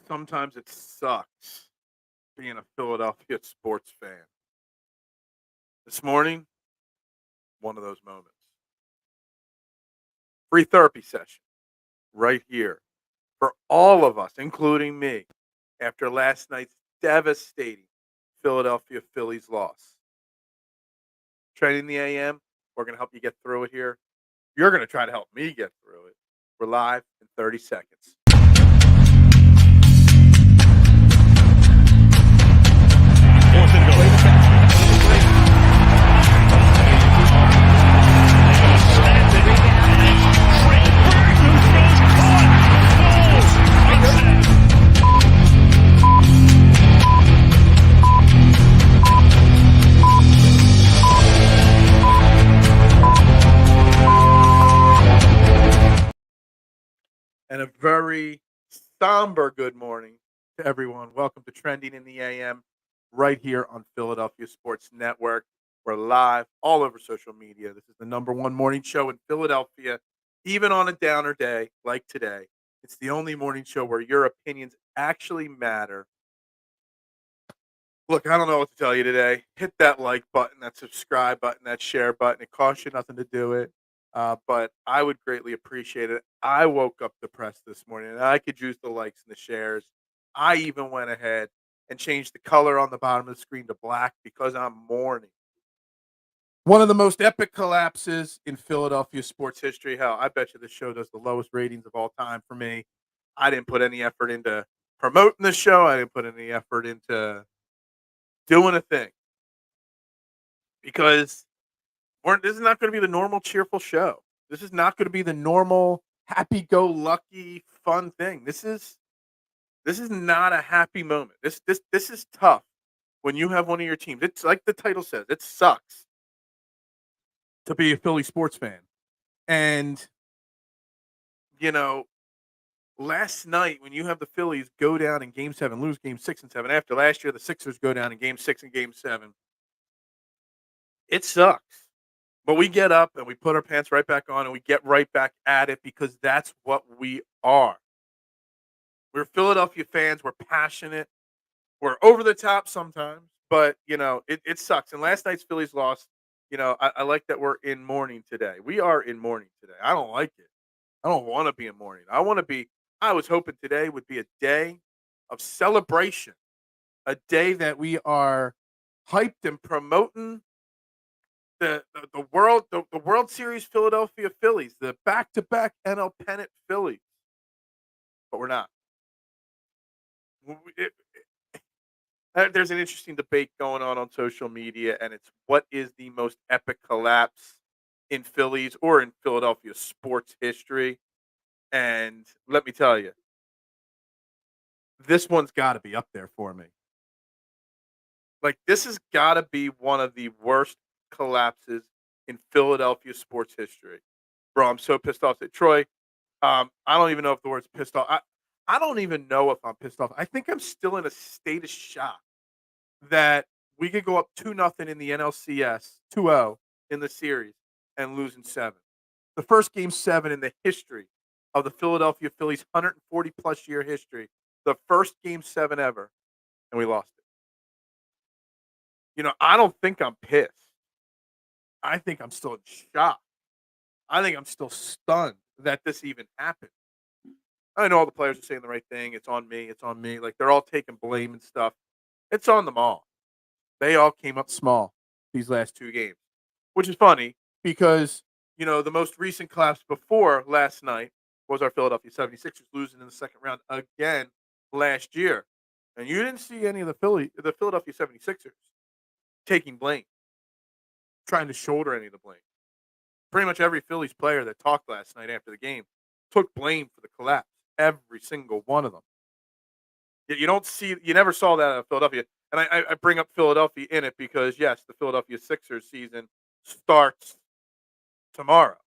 Sometimes it sucks being a Philadelphia sports fan. This morning, one of those moments. Free therapy session right here for all of us, including me, after last night's devastating Philadelphia Phillies loss. Training the AM, we're going to help you get through it here. You're going to try to help me get through it. We're live in 30 seconds. And a very somber good morning to everyone. Welcome to Trending in the AM right here on Philadelphia Sports Network. We're live all over social media. This is the number one morning show in Philadelphia, even on a downer day like today. It's the only morning show where your opinions actually matter. Look, I don't know what to tell you today. Hit that like button, that subscribe button, that share button. It costs you nothing to do it. But I would greatly appreciate it. I woke up depressed this morning and I could use the likes and the shares. I even went ahead and changed the color on the bottom of the screen to black because I'm mourning. One of the most epic collapses in Philadelphia sports history. Hell, I bet you this show does the lowest ratings of all time for me. I didn't put any effort into promoting the show. I didn't put any effort into doing a thing because this is not going to be the normal cheerful show. This is not going to be the normal happy-go-lucky fun thing. This is not a happy moment. This is tough when you have one of your teams. It's like the title says. It sucks to be a Philly sports fan. And you know, last night when you have the Phillies go down in Game 7, lose Game 6 and 7. After last year, the Sixers go down in Game 6 and Game 7. It sucks. But we get up and we put our pants right back on and we get right back at it because that's what we are. We're Philadelphia fans. We're passionate. We're over the top sometimes, but, it sucks. And last night's Phillies loss, I like that we're in mourning today. We are in mourning today. I don't like it. I don't want to be in mourning. I was hoping today would be a day of celebration, a day that we are hyped and promoting the World Series Philadelphia Phillies, the back-to-back NL pennant Phillies, but we're not. There's an interesting debate going on social media, and it's what is the most epic collapse in Phillies or in Philadelphia sports history. And let me tell you, this one's got to be up there for me. Like, this has got to be one of the worst collapses in Philadelphia sports history. Bro, I'm so pissed off. Troy, I don't even know if the word's pissed off. I don't even know if I'm pissed off. I think I'm still in a state of shock that we could go up 2-0 in the NLCS, 2-0 in the series, and lose in 7. The first Game 7 in the history of the Philadelphia Phillies' 140-plus year history. The first Game 7 ever, and we lost it. I don't think I'm pissed. I think I'm still in shock. I think I'm still stunned that this even happened. I know all the players are saying the right thing. It's on me. It's on me. Like, they're all taking blame and stuff. It's on them all. They all came up small these last 2 games, which is funny because, the most recent collapse before last night was our Philadelphia 76ers losing in the second round again last year. And you didn't see any of the Philadelphia 76ers taking blame, trying to shoulder any of the blame. Pretty much every Phillies player that talked last night after the game took blame for the collapse. Every single one of them. Yet you never saw that out of Philadelphia. And I bring up Philadelphia in it because, yes, the Philadelphia Sixers season starts tomorrow.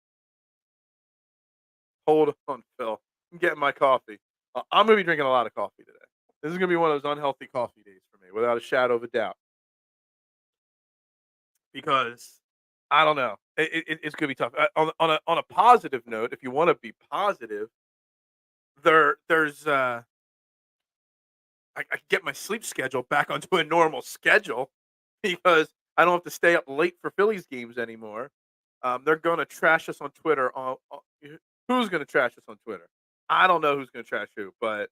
Hold on, Phil. I'm getting my coffee. I'm going to be drinking a lot of coffee today. This is going to be one of those unhealthy coffee days for me, without a shadow of a doubt. Because I don't know, it's going to be tough. On a positive note, if you want to be positive, there's I can get my sleep schedule back onto a normal schedule because I don't have to stay up late for Phillies games anymore. They're going to trash us on Twitter. Who's going to trash us on Twitter? I don't know who's going to trash who, but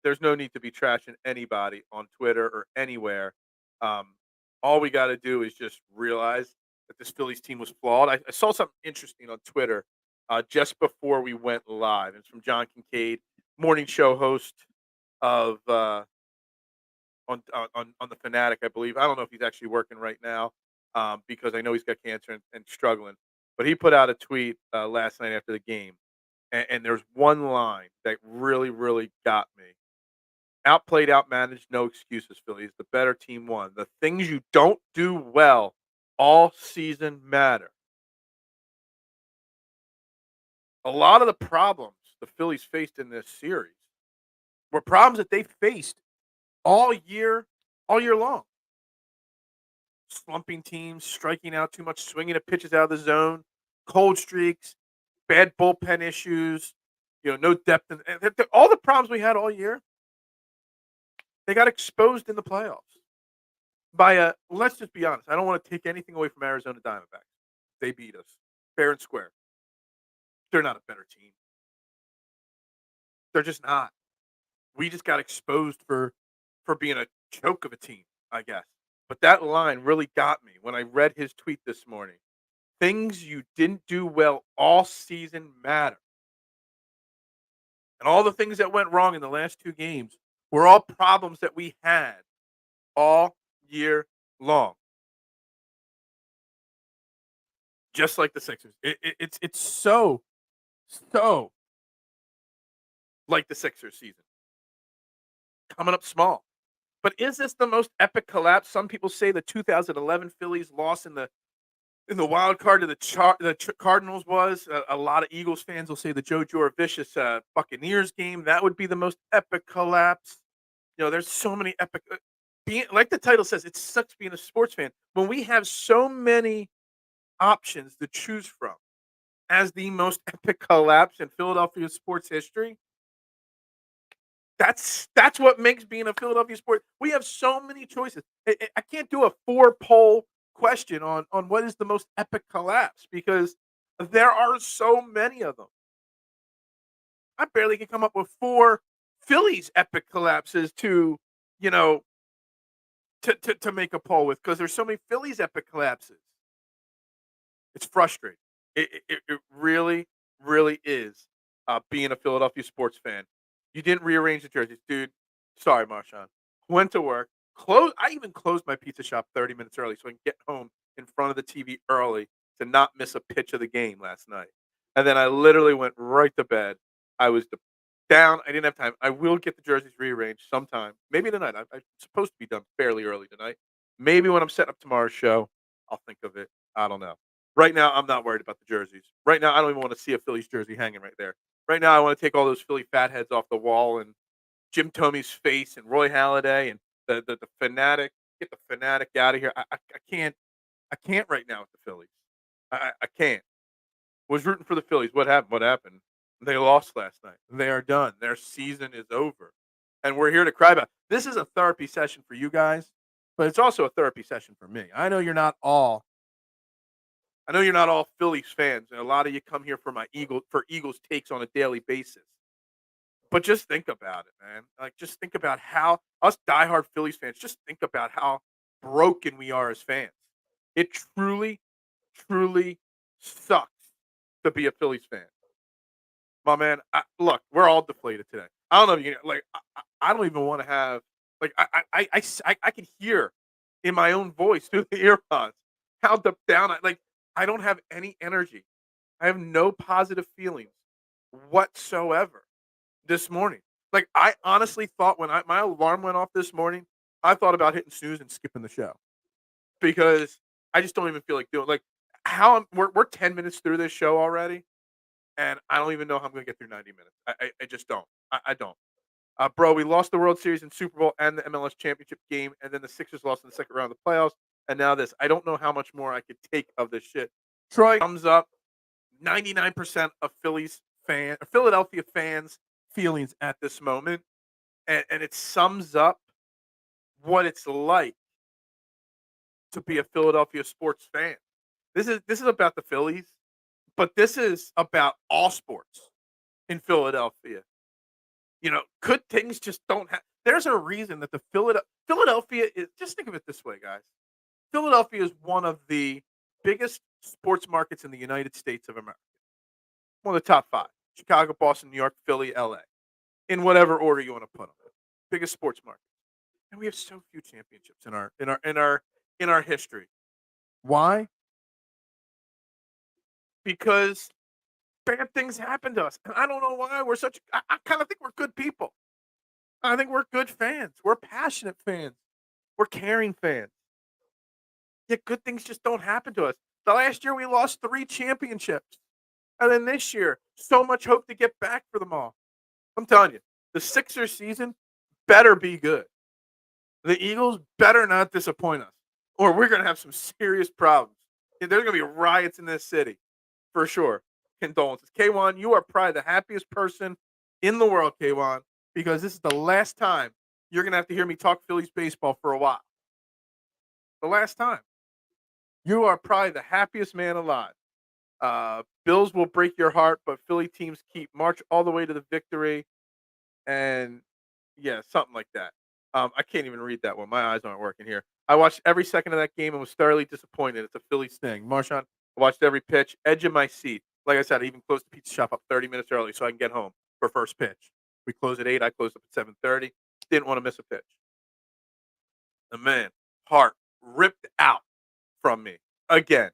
there's no need to be trashing anybody on Twitter or anywhere. Um, all we got to do is just realize that this Phillies team was flawed. I saw something interesting on Twitter just before we went live. It's from John Kincaid, morning show host of on the Fanatic, I believe. I don't know if he's actually working right now because I know he's got cancer and struggling. But he put out a tweet last night after the game, and there's one line that really, really got me. Outplayed, outmanaged, no excuses, Phillies. The better team won. The things you don't do well all season matter. A lot of the problems the Phillies faced in this series were problems that they faced all year long. Slumping teams, striking out too much, swinging at pitches out of the zone, cold streaks, bad bullpen issues, no depth. All the problems we had all year, they got exposed in the playoffs by let's just be honest. I don't want to take anything away from Arizona Diamondbacks. They beat us fair and square. They're not a better team. They're just not. We just got exposed for being a joke of a team, I guess. But that line really got me when I read his tweet this morning. Things you didn't do well all season matter. And all the things that went wrong in the last two games were all problems that we had all year long. Just like the Sixers. It's so like the Sixers season. Coming up small. But is this the most epic collapse? Some people say the 2011 Phillies loss in the wild card to the Cardinals was. A lot of Eagles fans will say the Joe Jurevicius Buccaneers game. That would be the most epic collapse. There's so many epic. Being like the title says, it sucks being a sports fan when we have so many options to choose from as the most epic collapse in Philadelphia sports history. That's what makes being a Philadelphia sport. We have so many choices. I can't do a 4-poll question on what is the most epic collapse because there are so many of them. I barely can come up with 4 Phillies epic collapses you know, to make a poll with because there's so many Phillies epic collapses. It's frustrating. It really, really is being a Philadelphia sports fan. You didn't rearrange the jerseys, dude. Sorry, Marshawn. Went to work. I even closed my pizza shop 30 minutes early so I can get home in front of the TV early to not miss a pitch of the game last night. And then I literally went right to bed. I was down. I didn't have time. I will get the jerseys rearranged sometime. Maybe tonight. I'm supposed to be done fairly early tonight. Maybe when I'm setting up tomorrow's show, I'll think of it. I don't know. Right now, I'm not worried about the jerseys. Right now, I don't even want to see a Phillies jersey hanging right there. Right now, I want to take all those Philly fatheads off the wall and Jim Tomey's face and Roy Halladay and the fanatic. Get the fanatic out of here. I can't. I can't right now with the Phillies. I can't. Was rooting for the Phillies. What happened? What happened? They lost last night. They are done. Their season is over, and we're here to cry about. This is a therapy session for you guys, but it's also a therapy session for me. I know you're not all. I know you're not all Phillies fans, and a lot of you come here for Eagles takes on a daily basis. But just think about it, man. Like, just think about how us diehard Phillies fans. Just think about how broken we are as fans. It truly, truly sucks to be a Phillies fan, my man. Look, we're all deflated today. I don't know if you can, like. I don't even want to have like. I can hear in my own voice through the earpods how down I like. I don't have any energy. I have no positive feelings whatsoever this morning. Like, I honestly thought when my alarm went off this morning, I thought about hitting snooze and skipping the show because I just don't even feel like doing like we're 10 minutes through this show already, and I don't even know how I'm going to get through 90 minutes. I just don't. I don't. Bro, we lost the World Series and Super Bowl and the MLS championship game, and then the Sixers lost in the second round of the playoffs, and now this. I don't know how much more I could take of this shit. Troy comes up 99% of Philadelphia fans' feelings at this moment. and it sums up what it's like to be a Philadelphia sports fan. This is about the Phillies, but this is about all sports in Philadelphia. Good things just don't have. There's a reason that the Philadelphia is. Just think of it this way, guys. Philadelphia is one of the biggest sports markets in the United States of America. One of the top five: Chicago, Boston, New York, Philly, LA, in whatever order you want to put them. Biggest sports market, and we have so few championships in our history. Why? Because bad things happen to us, and I don't know why. I kind of think we're good people. I think we're good fans. We're passionate fans. We're caring fans. Yet good things just don't happen to us. The last year we lost 3 championships. And then this year, so much hope to get back for them all. I'm telling you, the Sixers season better be good. The Eagles better not disappoint us, or we're going to have some serious problems. There's going to be riots in this city, for sure. Condolences. K1, you are probably the happiest person in the world, K1, because this is the last time you're going to have to hear me talk Phillies baseball for a while. The last time. You are probably the happiest man alive. Bills will break your heart, but Philly teams keep march all the way to the victory. And yeah, something like that. I can't even read that one. My eyes aren't working here. I watched every second of that game and was thoroughly disappointed. It's a Phillies thing. Marshawn, I watched every pitch, edge of my seat. Like I said, I even closed the pizza shop up 30 minutes early so I can get home for first pitch. We closed at 8. I closed up at 7:30. Didn't want to miss a pitch. The man, heart ripped out from me again.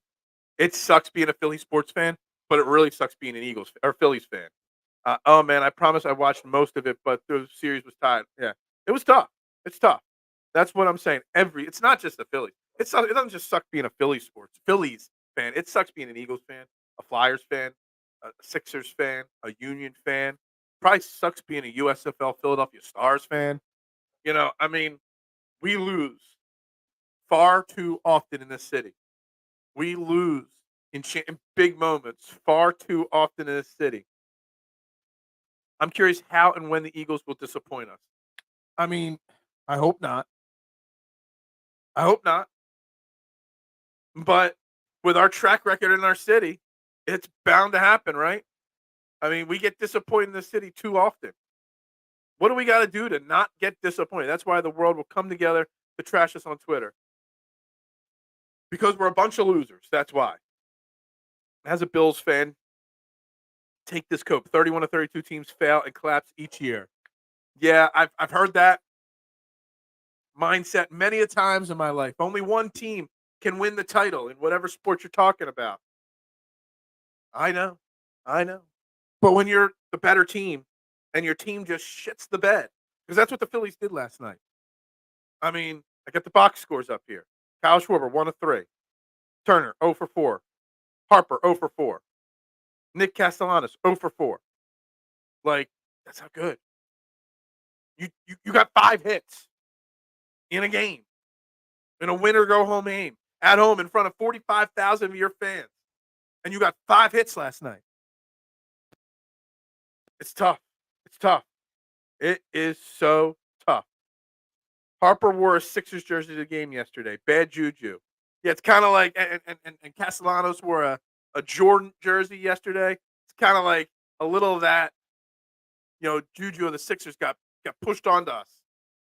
It sucks being a Philly sports fan, but it really sucks being an Eagles or Phillies fan. Oh man, I promise I watched most of it, but the series was tied. Yeah, it was tough. It's tough. That's what I'm saying. It's not just the Phillies. It doesn't just suck being a Phillies fan. It sucks being an Eagles fan, a Flyers fan, a Sixers fan, a Union fan. Probably sucks being a USFL Philadelphia Stars fan. I mean, we lose far too often in this city. We lose in big moments far too often in this city. I'm curious how and when the Eagles will disappoint us. I mean, I hope not. I hope not. But with our track record in our city, it's bound to happen, right? I mean, we get disappointed in the city too often. What do we got to do to not get disappointed? That's why the world will come together to trash us on Twitter. Because we're a bunch of losers. That's why. As a Bills fan, take this cope. 31 to 32 teams fail and collapse each year. Yeah, I've heard that mindset many a times in my life. Only one team can win the title in whatever sport you're talking about. I know. I know. But when you're the better team and your team just shits the bed, because that's what the Phillies did last night. I mean, I got the box scores up here. Kyle Schwarber, 1 of 3. Turner, 0 for 4. Harper, 0 for 4. Nick Castellanos, 0 for 4. Like, that's not good. You got 5 hits in a game, in a winner go home game, at home in front of 45,000 of your fans, and you got 5 hits last night. It's tough. It's tough. It is so tough. Harper wore a Sixers jersey to the game yesterday. Bad juju. Yeah, it's kind of like, and Castellanos wore a Jordan jersey yesterday. It's kind of like a little of that, juju of the Sixers got pushed onto us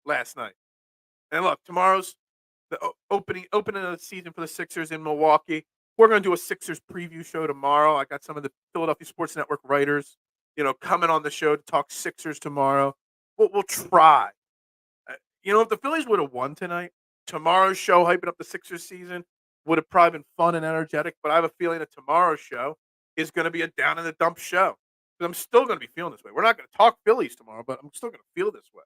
last night. And look, tomorrow's the opening of the season for the Sixers in Milwaukee. We're going to do a Sixers preview show tomorrow. I got some of the Philadelphia Sports Network writers, coming on the show to talk Sixers tomorrow. We'll try. If the Phillies would have won tonight, tomorrow's show hyping up the Sixers season would have probably been fun and energetic. But I have a feeling that tomorrow's show is going to be a down in the dump show. Because I'm still going to be feeling this way. We're not going to talk Phillies tomorrow, but I'm still going to feel this way.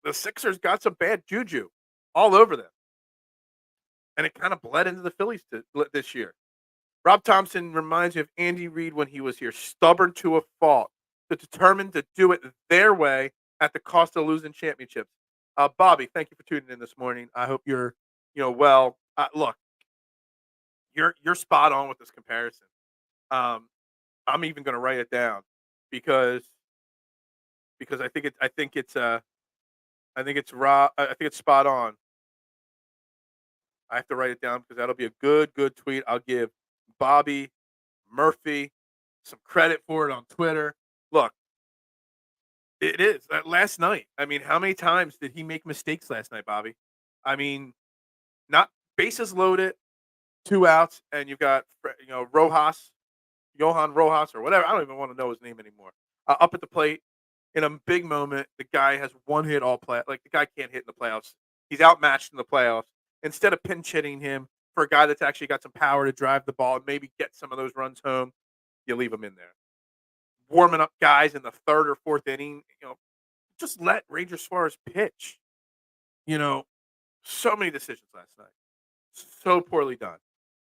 The Sixers got some bad juju all over them. And it kind of bled into the Phillies this year. Rob Thompson reminds me of Andy Reid when he was here, stubborn to a fault, but determined to do it their way at the cost of losing championships. Bobby, thank you for tuning in this morning. I hope you're, well. Look, you're spot on with this comparison. I'm even going to write it down because because I think it's raw. I think it's spot on. I have to write it down because that'll be a good tweet. I'll give Bobby Murphy some credit for it on Twitter. Look, it is last night. I mean, how many times did he make mistakes last night, Bobby? I mean, not bases loaded, 2 outs, and you've got Rojas, Johan Rojas, or whatever. I don't even want to know his name anymore. Up at the plate in a big moment, the guy has one hit all play. Like the guy can't hit in the playoffs. He's outmatched in the playoffs. Instead of pinch hitting him for a guy that's actually got some power to drive the ball and maybe get some of those runs home, you leave him in there. Warming up guys in the third or fourth inning, just let Ranger Suarez pitch. You know, so many decisions last night, so poorly done.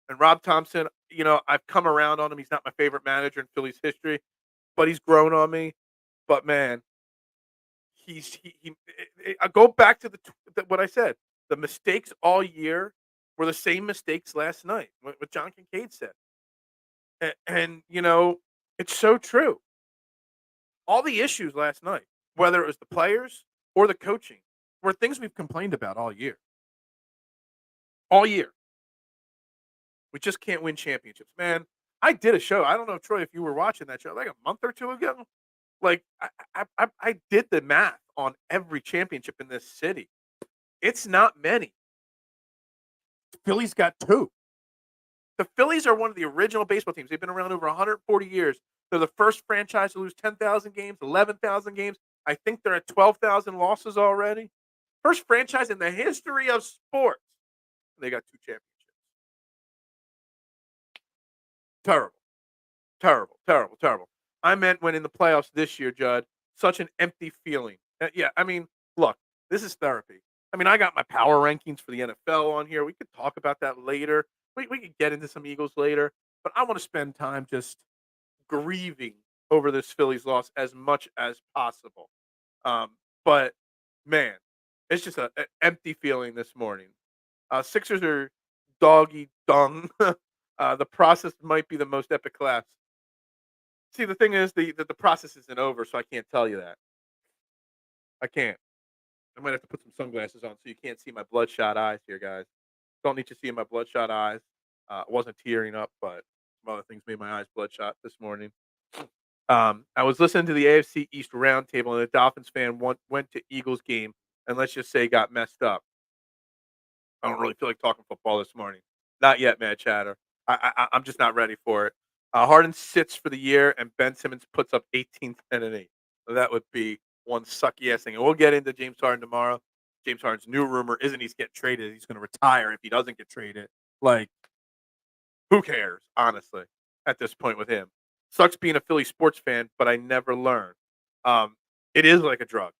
And Rob Thompson, I've come around on him. He's not my favorite manager in Phillies history, but he's grown on me. But man, I go back to what I said. The mistakes all year were the same mistakes last night. What John Kincaid said, and it's so true. All the issues last night, whether it was the players or the coaching, were things we've complained about all year. All year, we just can't win championships, man. I did a show. I don't know, Troy, if you were watching that show, like a month or two ago. Like I did the math on every championship in this city. It's not many. The Phillies got 2. The Phillies are one of the original baseball teams. They've been around over 140 years. They're the first franchise to lose 10,000 games, 11,000 games. I think they're at 12,000 losses already. First franchise in the history of sports. They got 2 championships. Terrible. Terrible, terrible, terrible. I meant when in the playoffs this year, Judd, such an empty feeling. Yeah, I mean, look, this is therapy. I mean, I got my power rankings for the NFL on here. We could talk about that later. We could get into some Eagles later, but I want to spend time just grieving over this Phillies loss as much as possible. But man, it's just an empty feeling this morning. Sixers are doggy dung. The process might be the most epic collapse. See, the thing is, the process isn't over, so I can't tell you that. I can't. I might have to put some sunglasses on so you can't see my bloodshot eyes here, guys. Don't need to see my bloodshot eyes. I wasn't tearing up, but some other things made my eyes bloodshot this morning. I was listening to the AFC East roundtable, and a Dolphins fan went to Eagles game, and let's just say got messed up. I don't really feel like talking football this morning. Not yet, Mad Chatter. I'm just not ready for it. Harden sits for the year, and Ben Simmons puts up 18, 10, and 8. So that would be one sucky ass thing. And we'll get into James Harden tomorrow. James Harden's new rumor isn't he's getting traded. He's going to retire if he doesn't get traded. Like, who cares, honestly, at this point with him? Sucks being a Philly sports fan, but I never learn. It is like a drug.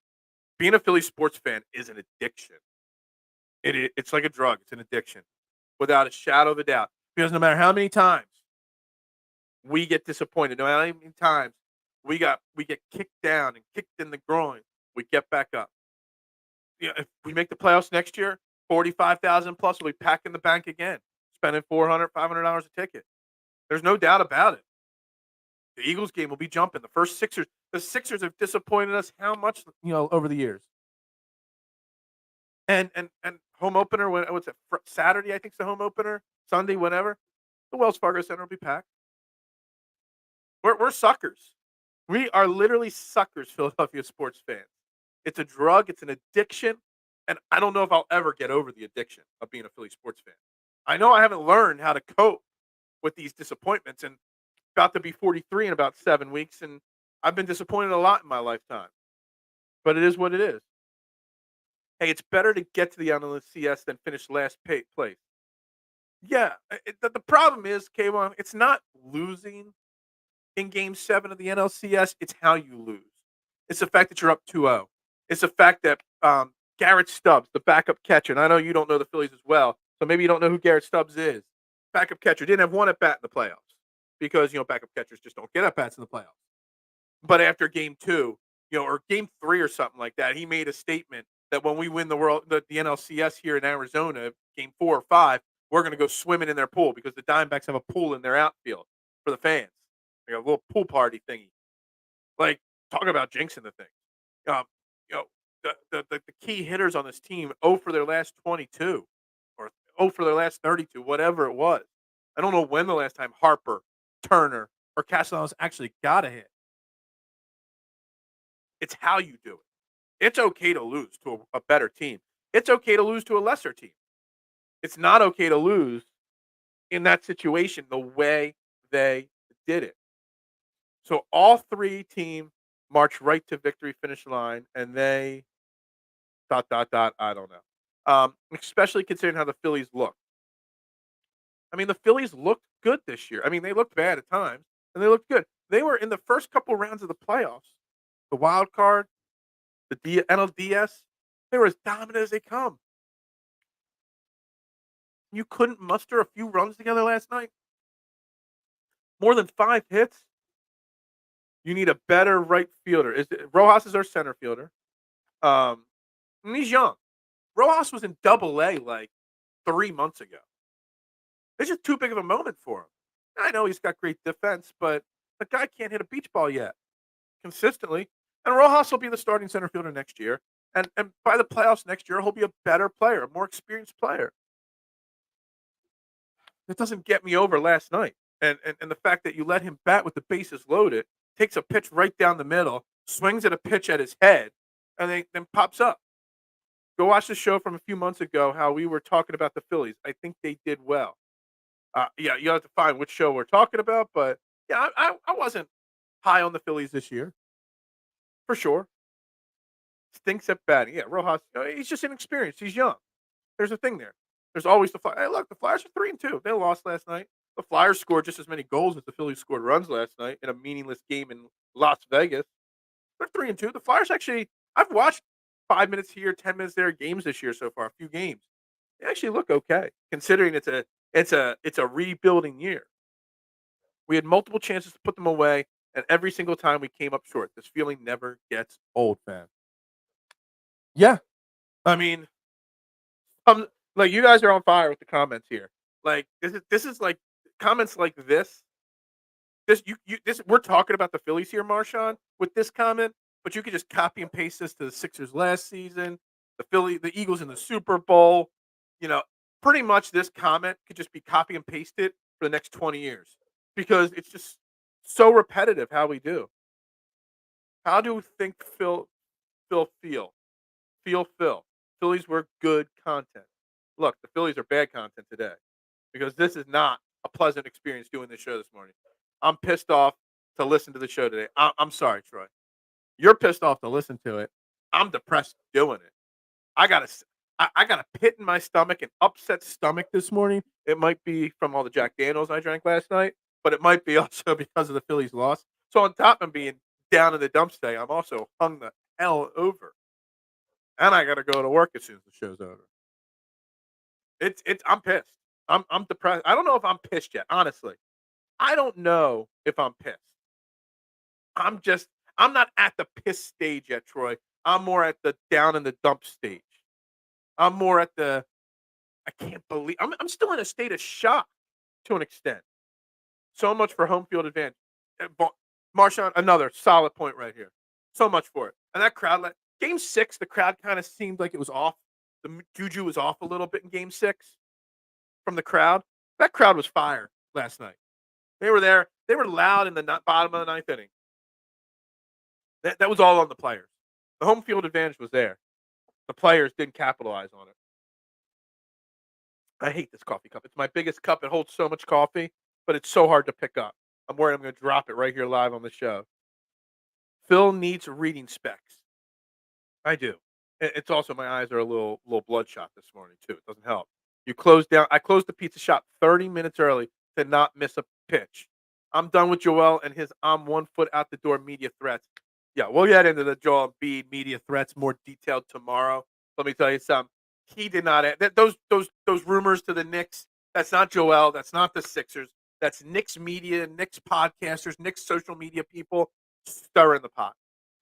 Being a Philly sports fan is an addiction. It's like a drug. It's an addiction, without a shadow of a doubt. Because no matter how many times we get disappointed, no matter how many times we get kicked down and kicked in the groin, we get back up. If we make the playoffs next year, 45,000 plus will be packing the bank again, spending $400, $500 a ticket. There's no doubt about it. The Eagles game will be jumping. The Sixers have disappointed us how much, over the years. And home opener, what's it? Saturday, I think it's the home opener. Sunday, whatever. The Wells Fargo Center will be packed. We're suckers. We are literally suckers, Philadelphia sports fans. It's a drug. It's an addiction. And I don't know if I'll ever get over the addiction of being a Philly sports fan. I know I haven't learned how to cope with these disappointments, and about to be 43 in about 7 weeks, and I've been disappointed a lot in my lifetime. But it is what it is. Hey, it's better to get to the NLCS than finish last place. Yeah, the problem is, K1, it's not losing in Game 7 of the NLCS, it's how you lose. It's the fact that you're up 2-0. It's the fact that Garrett Stubbs, the backup catcher, and I know you don't know the Phillies as well, so maybe you don't know who Garrett Stubbs is. Backup catcher didn't have one at-bat in the playoffs because, backup catchers just don't get at-bats in the playoffs. But after Game 2, or Game 3 or something like that, he made a statement that when we win the NLCS here in Arizona, Game 4 or 5, we're going to go swimming in their pool because the Diamondbacks have a pool in their outfield for the fans. Like a little pool party thingy. Like, talk about jinxing the thing. Um, you know, the key hitters on this team 0 for their last 22 or 0 for their last 32, whatever it was. I don't know when the last time Harper, Turner, or Castellanos actually got a hit. It's how you do it. It's okay to lose to a better team. It's okay to lose to a lesser team. It's not okay to lose in that situation the way they did it. So all three teams marched right to victory finish line, and they dot dot dot. I don't know. Especially considering how the Phillies look. I mean, the Phillies looked good this year. I mean, they looked bad at times, and they looked good. They were in the first couple rounds of the playoffs, the wild card, NLDS. They were as dominant as they come. You couldn't muster a few runs together last night. More than 5 hits. You need a better right fielder. Rojas is our center fielder. And he's young. Rojas was in Double A like 3 months ago. It's just too big of a moment for him. I know he's got great defense, but the guy can't hit a beach ball yet consistently. And Rojas will be the starting center fielder next year. And by the playoffs next year, he'll be a better player, a more experienced player. That doesn't get me over last night. And the fact that you let him bat with the bases loaded, takes a pitch right down the middle, swings at a pitch at his head, and then pops up. Go watch the show from a few months ago, how we were talking about the Phillies. I think they did well. Yeah, you have to find which show we're talking about, but yeah, I wasn't high on the Phillies this year, for sure. Stinks at batting. Yeah, Rojas, he's just inexperienced. He's young. There's a thing there. There's always the Flyers. Hey, look, the Flyers are 3-2. They lost last night. The Flyers scored just as many goals as the Phillies scored runs last night in a meaningless game in Las Vegas. They're 3-2. The Flyers actually, I've watched 5 minutes here, 10 minutes there games this year so far. A few games. They actually look okay, considering it's a rebuilding year. We had multiple chances to put them away, and every single time we came up short. This feeling never gets old, fam. Yeah, I mean, um, like you guys are on fire with the comments here. Like this is like comments like this. This we're talking about the Phillies here, Marshawn, with this comment, but you could just copy and paste this to the Sixers last season, the Eagles in the Super Bowl. You know, pretty much this comment could just be copy and pasted for the next 20 years because it's just so repetitive how we do. How do we think Phil feel? Phil. Phillies were good content. Look, the Phillies are bad content today because this is not a pleasant experience doing this show this morning. I'm pissed off to listen to the show today. I'm sorry, Troy. You're pissed off to listen to it. I'm depressed doing it. I got a pit in my stomach, an upset stomach this morning. It might be from all the Jack Daniels I drank last night, but it might be also because of the Phillies loss. So on top of being down in the dumps today, I'm also hung the hell over. And I gotta go to work as soon as the show's over. I'm pissed. I'm depressed. I don't know if I'm pissed yet, honestly. I don't know if I'm pissed. I'm just I'm not at the piss stage yet, Troy. I'm more at the down in the dump stage. I'm more at the I can't believe I'm still in a state of shock to an extent. So much for home field advantage. Marshawn, another solid point right here. So much for it. And that crowd, like game 6, the crowd kind of seemed like it was off. The juju was off a little bit in game 6 from the crowd. That crowd was fire last night. They were there. They were loud in the bottom of the ninth inning. That was all on the players. The home field advantage was there. The players didn't capitalize on it. I hate this coffee cup. It's my biggest cup. It holds so much coffee, but it's so hard to pick up. I'm worried I'm going to drop it right here live on the show. Phil needs reading specs. I do. It's also my eyes are a little bloodshot this morning too. It doesn't help. You close down. I closed the pizza shop 30 minutes early to not miss a pitch. I'm done with Joel and his I'm 1 foot out the door media threats. Yeah, we'll get into the Joel Embiid media threats more detailed tomorrow. Let me tell you something. He did not those rumors to the Knicks. That's not Joel. That's not the Sixers. That's Knicks media, Knicks podcasters, Knicks social media people stirring the pot.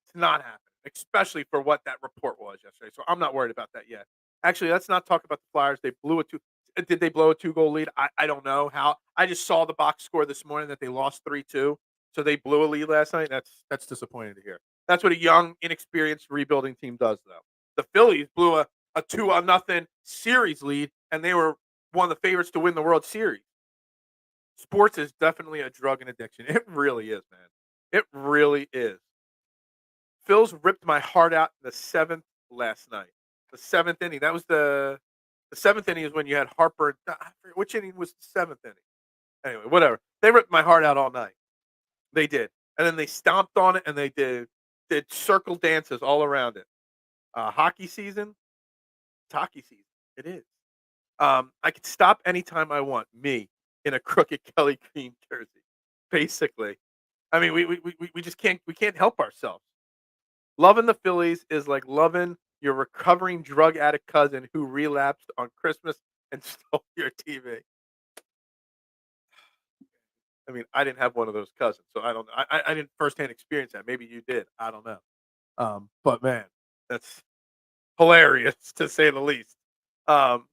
It's not happening, especially for what that report was yesterday. So I'm not worried about that yet. Actually, let's not talk about the Flyers. They blew a two. Did they blow a 2-goal lead? I don't know how. I just saw the box score this morning that they lost 3-2. So they blew a lead last night. That's disappointing to hear. That's what a young, inexperienced rebuilding team does, though. The Phillies blew a 2-0 series lead, and they were one of the favorites to win the World Series. Sports is definitely a drug and addiction. It really is, man. It really is. Phil's ripped my heart out in the seventh last night. The seventh inning. That was the seventh inning is when you had Harper. I forget which inning was the seventh inning? Anyway, whatever. They ripped my heart out all night. They did, and then they stomped on it, and they did circle dances all around it. Hockey season, it's hockey season. It is. I could stop anytime I want. Me in a crooked Kelly Green jersey, basically. I mean, we just can't help ourselves. Loving the Phillies is like loving your recovering drug addict cousin who relapsed on Christmas and stole your TV. I mean, I didn't have one of those cousins, so I don't. I didn't firsthand experience that. Maybe you did. I don't know. But man, that's hilarious to say the least. Um,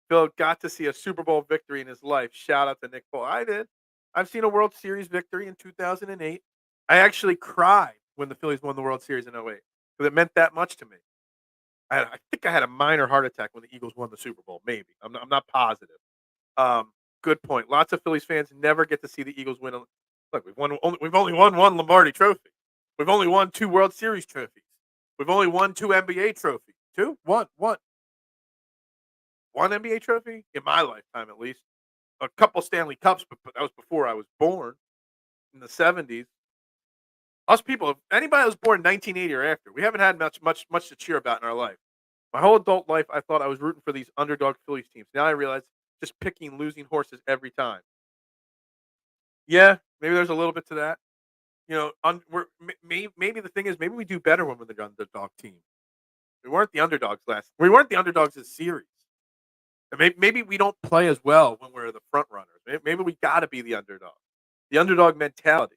Phil got to see a Super Bowl victory in his life. Shout out to Nick Paul. I did. I've seen a World Series victory in 2008. I actually cried when the Phillies won the World Series in '08 because it meant that much to me. I think I had a minor heart attack when the Eagles won the Super Bowl. Maybe I'm not positive. Um, Good point. Lots of Phillies fans never get to see the Eagles win. Look, we've only won one Lombardi Trophy. We've only won two World Series trophies. We've only won two NBA trophies. Two, one NBA trophy in my lifetime, at least. A couple Stanley Cups, but that was before I was born in the '70s. Us people, anybody that was born in 1980 or after, we haven't had much to cheer about in our life. My whole adult life, I thought I was rooting for these underdog Phillies teams. Now I realize just picking losing horses every time. Yeah, maybe there's a little bit to that. You know, maybe the thing is maybe we do better when we're the underdog team. We weren't the underdogs last. We weren't the underdogs this series. And maybe we don't play as well when we're the front runners. Maybe we got to be the underdog. The underdog mentality.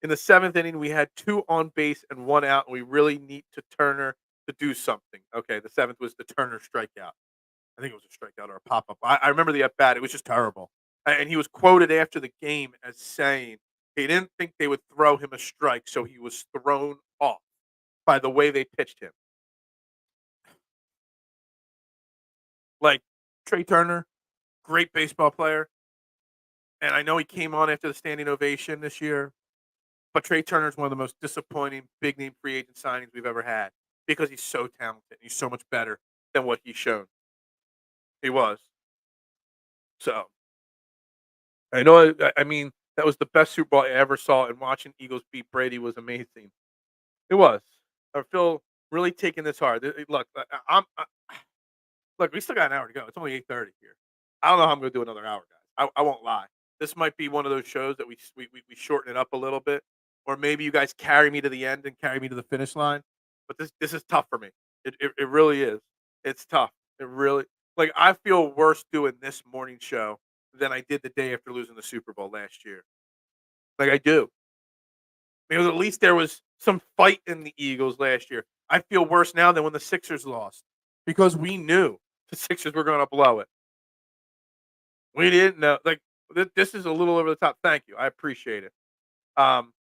In the seventh inning, we had two on base and one out, and we really need to Turner to do something. Okay, the seventh was the Turner strikeout. I think it was a strikeout or a pop up. I remember the at bat. It was just terrible. And he was quoted after the game as saying he didn't think they would throw him a strike, so he was thrown off by the way they pitched him. Like Trey Turner, great baseball player. And I know he came on after the standing ovation this year, but Trey Turner is one of the most disappointing big name free agent signings we've ever had because he's so talented. He's so much better than what he's shown. He was. So I know. I mean, that was the best Super Bowl I ever saw, and watching Eagles beat Brady was amazing. It was. I feel really taking this hard. Look, look. We still got an hour to go. It's only 8:30 here. I don't know how I'm going to do another hour, guys. I won't lie. This might be one of those shows that we shorten it up a little bit, or maybe you guys carry me to the end and carry me to the finish line. But this is tough for me. It really is. It's tough. It really like I feel worse doing this morning show than I did the day after losing the Super Bowl last year. Like I do. Because at least there was some fight in the Eagles last year. I feel worse now than when the Sixers lost because we knew the Sixers were going to blow it. We didn't know. Like this is a little over the top. Thank you. I appreciate it. Um,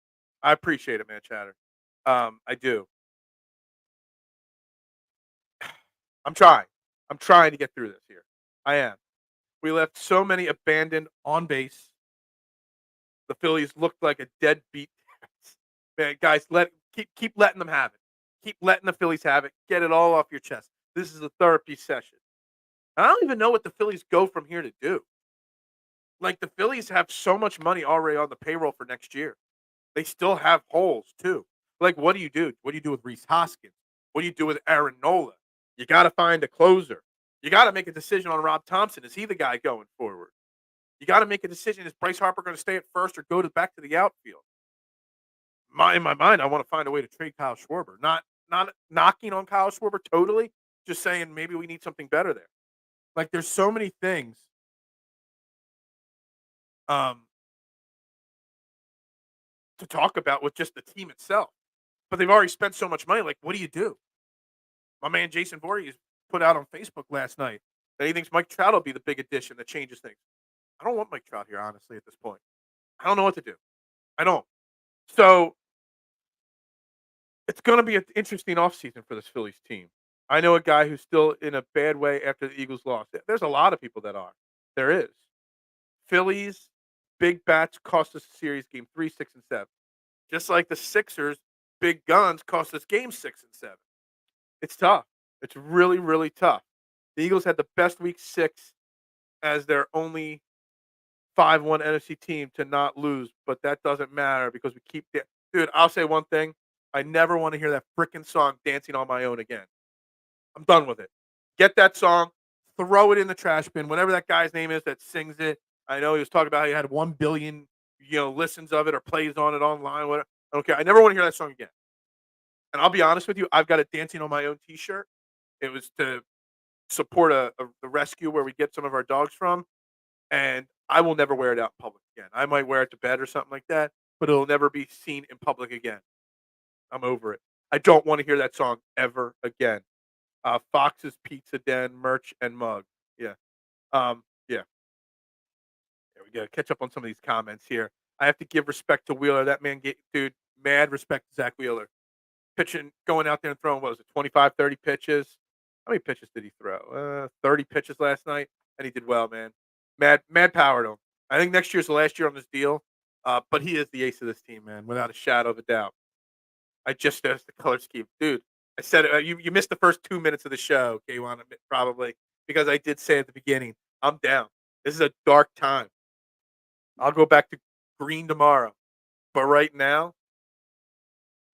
I appreciate it, man, Chatter. I do. I'm trying. I'm trying to get through this here. I am. We left so many abandoned on base. The Phillies looked like a deadbeat. Man, guys, keep letting them have it. Keep letting the Phillies have it. Get it all off your chest. This is a therapy session. I don't even know what the Phillies go from here to do. Like the Phillies have so much money already on the payroll for next year. They still have holes too. Like, what do you do? What do you do with Reese Hoskins? What do you do with Aaron Nola? You got to find a closer. You got to make a decision on Rob Thompson. Is he the guy going forward? You got to make a decision. Is Bryce Harper going to stay at first or go back to the outfield? In my mind, I want to find a way to trade Kyle Schwarber. Not knocking on Kyle Schwarber totally, just saying maybe we need something better there. Like there's so many things um, to talk about with just the team itself. But they've already spent so much money. Like, what do you do? My man Jason Voorhees put out on Facebook last night that he thinks Mike Trout will be the big addition that changes things. I don't want Mike Trout here, honestly, at this point. I don't know what to do. I don't. So It's gonna be an interesting offseason for this Phillies team. I know a guy who's still in a bad way after the Eagles lost. There's a lot of people that are. There is. Phillies, big bats cost us a series game 3, 6, and 7. Just like the Sixers, big guns cost us game 6 and 7. It's tough. It's really, really tough. The Eagles had the best week 6 as their only 5-1 NFC team to not lose, but that doesn't matter because we keep dude, I'll say one thing. I never want to hear that freaking song "Dancing on My Own" again. I'm done with it. Get that song, throw it in the trash bin. Whatever that guy's name is that sings it. I know he was talking about how he had 1 billion, listens of it or plays on it online. Whatever. I don't care. I never want to hear that song again. And I'll be honest with you, I've got a "Dancing on My Own" T-shirt. It was to support the rescue where we get some of our dogs from, and I will never wear it out in public again. I might wear it to bed or something like that, but it'll never be seen in public again. I'm over it. I don't want to hear that song ever again. Fox's Pizza Den merch and mug. Yeah. Yeah. There we go. Catch up on some of these comments here. I have to give respect to Wheeler. That man, dude, mad respect to Zach Wheeler. Pitching, going out there and throwing, what was it, 25, 30 pitches? How many pitches did he throw? 30 pitches last night, and he did well, man. Mad power to him. I think next year's the last year on this deal, but he is the ace of this team, man, without a shadow of a doubt. I just noticed the color scheme. Dude, I said you missed the first 2 minutes of the show, K1, probably, because I did say at the beginning, I'm down. This is a dark time. I'll go back to green tomorrow. But right now,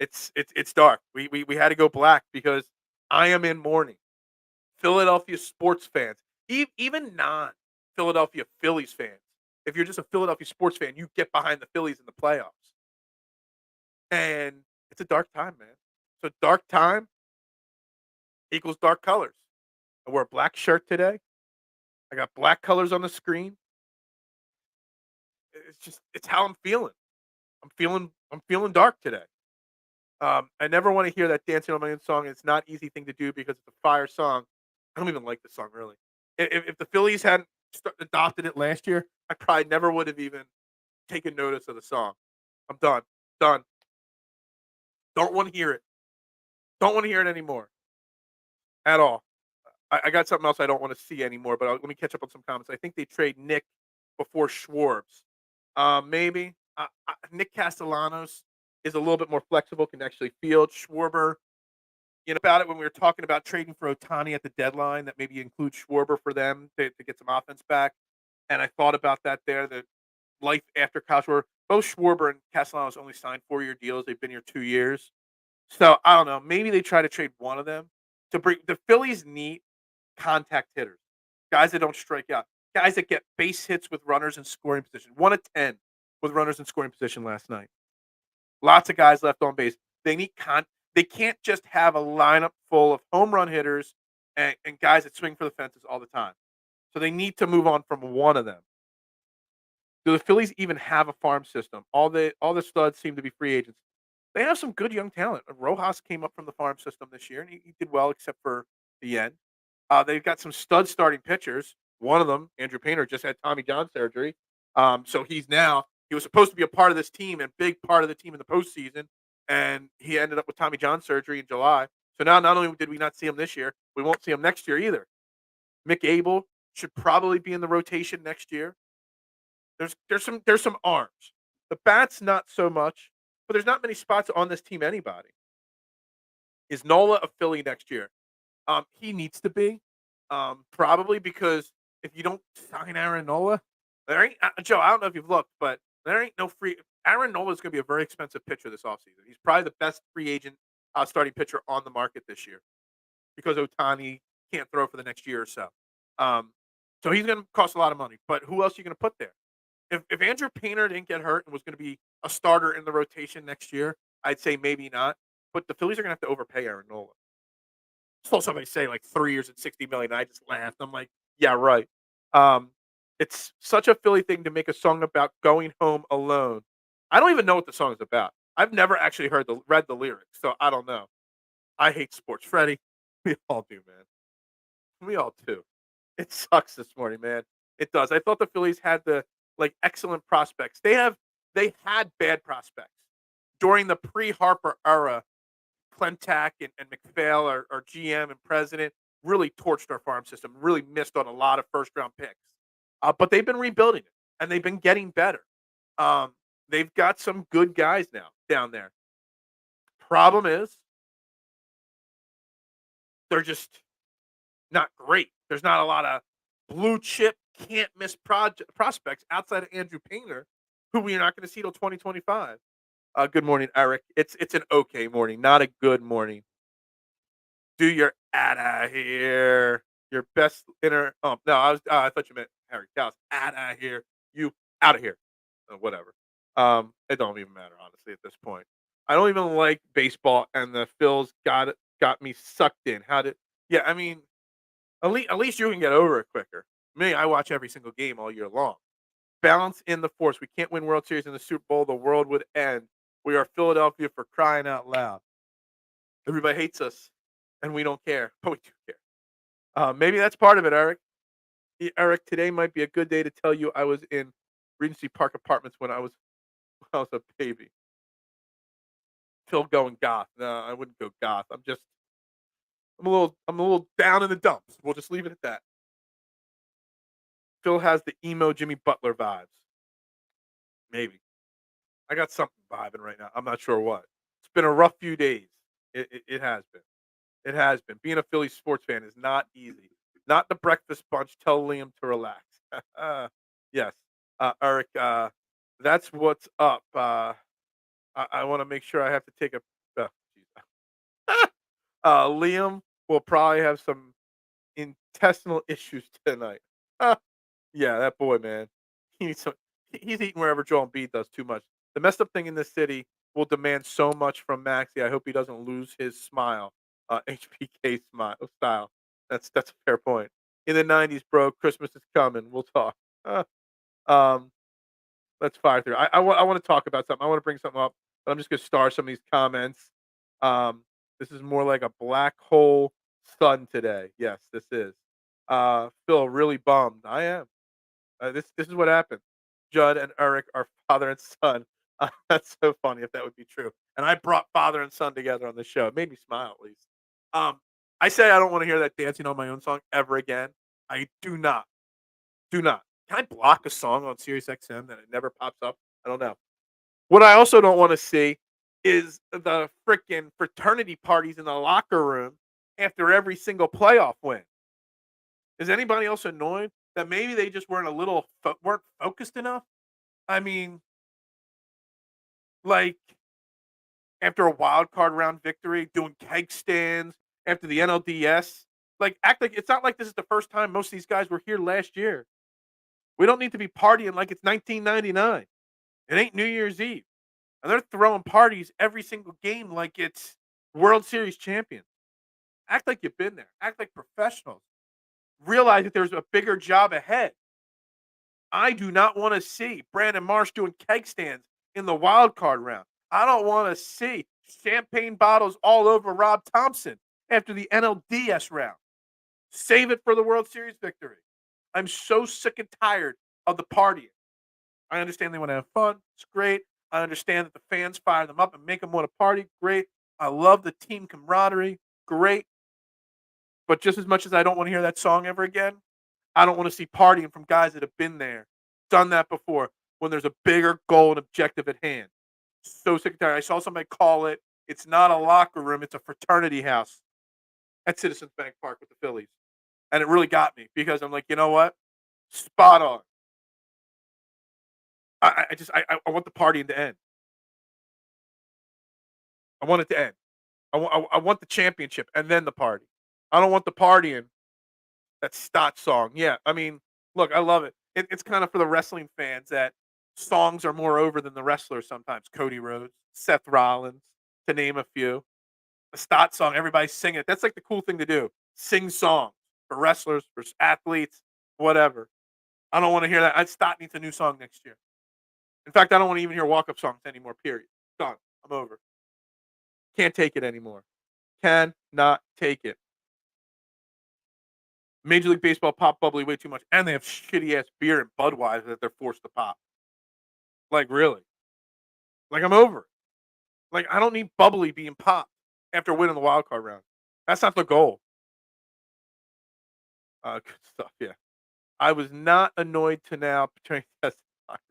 it's dark. We had to go black because I am in mourning. Philadelphia sports fans, even non-Philadelphia Phillies fans, if you're just a Philadelphia sports fan, you get behind the Phillies in the playoffs. And it's a dark time, man. So dark time equals dark colors. I wore a black shirt today. I got black colors on the screen. It's how I'm feeling. I'm feeling dark today. I never want to hear that "Dancing on My Own" song. It's not an easy thing to do because it's a fire song. I don't even like the song really. If the Phillies hadn't adopted it last year, I probably never would have even taken notice of the song. I'm done. Done. Don't want to hear it. Don't want to hear it anymore at all. I got something else I don't want to see anymore, but let me catch up on some comments. I think they trade Nick before Schwarbs. Maybe. Nick Castellanos is a little bit more flexible, can actually field. Schwarber, about it when we were talking about trading for Otani at the deadline, that maybe include Schwarber for them to get some offense back. And I thought about that there, the life after Kyle Schwarber. Both Schwarber and Castellanos only signed 4-year deals. They've been here 2 years. So I don't know. Maybe they try to trade one of them to bring the Phillies need contact hitters, guys that don't strike out, guys that get base hits with runners in scoring position. 1 of 10 with runners in scoring position last night. Lots of guys left on base. They need They can't just have a lineup full of home run hitters and guys that swing for the fences all the time. So they need to move on from one of them. Do the Phillies even have a farm system? All the studs seem to be free agents. They have some good young talent. Rojas came up from the farm system this year, and he did well except for the end. They've got some stud starting pitchers. One of them, Andrew Painter, just had Tommy John surgery. So he was supposed to be a part of this team and big part of the team in the postseason, and he ended up with Tommy John surgery in July. So now not only did we not see him this year, we won't see him next year either. Mick Abel should probably be in the rotation next year. There's some arms. The bats not so much, but there's not many spots on this team. Anybody is Nola a Philly next year? He needs to be, probably because if you don't sign Aaron Nola, there ain't Joe. I don't know if you've looked, but there ain't no free. Aaron Nola is going to be a very expensive pitcher this offseason. He's probably the best free agent starting pitcher on the market this year because Otani can't throw for the next year or so. Um, so he's going to cost a lot of money. But who else are you going to put there? If Andrew Painter didn't get hurt and was going to be a starter in the rotation next year, I'd say maybe not. But the Phillies are going to have to overpay Aaron Nola. Saw somebody say like 3 years and 60 million. I just laughed. I'm like, yeah, right. Um, it's such a Philly thing to make a song about going home alone. I don't even know what the song is about. I've never actually read the lyrics, so I don't know. I hate sports, Freddie. We all do, man. We all do. It sucks this morning, man. It does. I thought the Phillies had the excellent prospects. They had bad prospects during the pre-Harper era. Klentak and McPhail, our GM and president, really torched our farm system, really missed on a lot of first round picks. But they've been rebuilding it, and they've been getting better. Um, they've got some good guys now down there. Problem is, they're just not great. There's not a lot of blue chip, can't miss prospects outside of Andrew Painter, who we are not going to see till 2025. Good morning, Eric. It's an okay morning, not a good morning. Do your outta here. Your best inner. Oh no, I thought you meant Harry Cows. Outta here. You out of here. Whatever. It don't even matter honestly at this point. I don't even like baseball, and the Phils got me sucked in. How did? Yeah, I mean, at least you can get over it quicker. Me, I watch every single game all year long. Balance in the force. We can't win World Series in the Super Bowl. The world would end. We are Philadelphia for crying out loud. Everybody hates us, and we don't care, but we do care. Maybe that's part of it, Eric. Eric, today might be a good day to tell you I was in Regency Park Apartments when I was a baby. Phil going goth. No, I wouldn't go goth. I'm a little down in the dumps. We'll just leave it at that. Phil has the emo Jimmy Butler vibes. Maybe. I got something vibing right now. I'm not sure what. It's been a rough few days. It has been. It has been. Being a Phillies sports fan is not easy. Not the breakfast bunch. Tell Liam to relax. Yes. Eric, that's what's up. I want to make sure I have to take a. Geez. Liam will probably have some intestinal issues tonight. Yeah, that boy, man. He needs some. He's eating wherever Joel Embiid does too much. The messed up thing in this city will demand so much from Maxi. I hope he doesn't lose his smile, HBK style. That's a fair point. In the '90s, bro, Christmas is coming. We'll talk. Um, let's fire through. I want to talk about something. I want to bring something up, but I'm just gonna star some of these comments. This is more like a black hole sun today. Yes, this is. Phil, really bummed. I am. This is what happened. Judd and Eric are father and son. That's so funny if that would be true. And I brought father and son together on the show. It made me smile at least. Um, I say I don't want to hear that dancing on my own song ever again. I do not. Do not. Can I block a song on Sirius XM that it never pops up? I don't know. What I also don't want to see is the freaking fraternity parties in the locker room after every single playoff win. Is anybody else annoyed that maybe they just weren't focused enough? I mean, like after a wild card round victory, doing keg stands after the NLDS, like act like it's not like this is the first time most of these guys were here last year. We don't need to be partying like it's 1999. It ain't New Year's Eve, and they're throwing parties every single game like it's World Series champions. Act like you've been there. Act like professionals. Realize that there's a bigger job ahead. I do not want to see Brandon Marsh doing keg stands in the wild card round. I don't want to see champagne bottles all over Rob Thompson after the NLDS round. Save it for the World Series victory. I'm so sick and tired of the partying. I understand they want to have fun. It's great. I understand that the fans fire them up and make them want to party. Great. I love the team camaraderie. Great. But just as much as I don't want to hear that song ever again, I don't want to see partying from guys that have been there, done that before, when there's a bigger goal and objective at hand. So sick and tired. I saw somebody call it, it's not a locker room, it's a fraternity house at Citizens Bank Park with the Phillies. And it really got me because I'm like, you know what? Spot on. I want the partying to end. I want it to end. I want the championship and then the party. I don't want the partying. That Stott song. Yeah, I mean, look, I love it. It's kind of for the wrestling fans that songs are more over than the wrestlers sometimes. Cody Rhodes, Seth Rollins, to name a few. The Stott song, everybody sing it. That's like the cool thing to do. Sing songs for wrestlers, for athletes, whatever. I don't want to hear that. Stott needs a new song next year. In fact, I don't want to even hear walk-up songs anymore, period. Done. I'm over. Can't take it anymore. Cannot take it. Major League Baseball pop bubbly way too much, and they have shitty ass beer and Budweiser that they're forced to pop. Like really, like I'm over it. Like I don't need bubbly being popped after winning the wild card round. That's not the goal. Good stuff. Yeah, I was not annoyed to now portraying test in the locker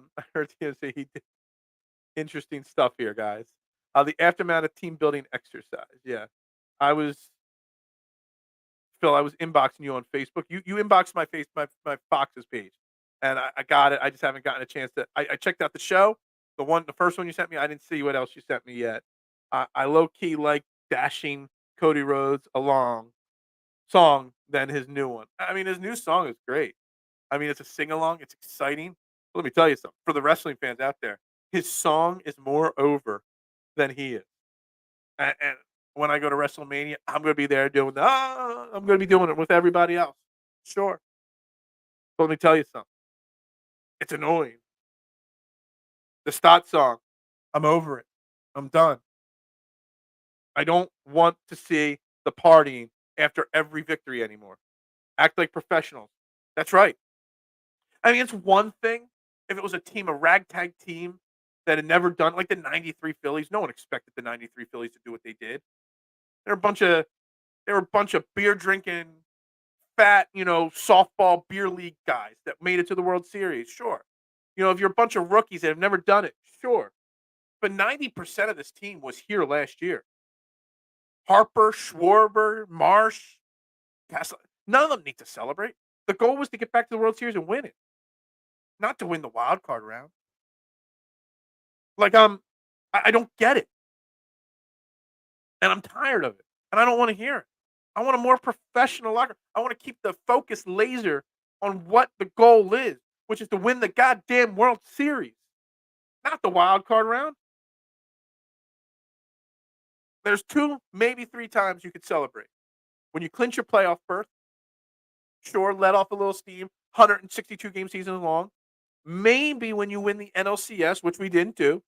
room. I heard him say he did interesting stuff here, guys. The aftermath of team building exercise. Yeah, I was Phil. I was inboxing you on Facebook. You inboxed my Fox's page, and I got it. I just haven't gotten a chance to. I checked out the show. The first one you sent me. I didn't see what else you sent me yet. I low key like dashing Cody Rhodes along song than his new one. I mean, his new song is great. I mean, it's a sing along. It's exciting. Let me tell you something. For the wrestling fans out there, his song is more over than he is. And when I go to WrestleMania, I'm going to be there doing I'm going to be doing it with everybody else. Sure. But let me tell you something. It's annoying. The Stott song. I'm over it. I'm done. I don't want to see the partying after every victory anymore. Act like professionals. That's right. I mean, it's one thing if it was a team, a ragtag team that had never done like the '93 Phillies. No one expected the '93 Phillies to do what they did. They're a bunch of they were a bunch of beer drinking, fat, softball beer league guys that made it to the World Series. Sure. If you're a bunch of rookies that have never done it, sure. But 90% of this team was here last year. Harper, Schwarber, Marsh, Castle. None of them need to celebrate. The goal was to get back to the World Series and win it, not to win the wild card round. Like I don't get it, and I'm tired of it, and I don't want to hear it. I want a more professional locker. I want to keep the focus laser on what the goal is, which is to win the goddamn World Series, not the wild card round. There's two, maybe three times you could celebrate. When you clinch your playoff berth, sure, let off a little steam, 162 game season long. Maybe when you win the NLCS, which we didn't do,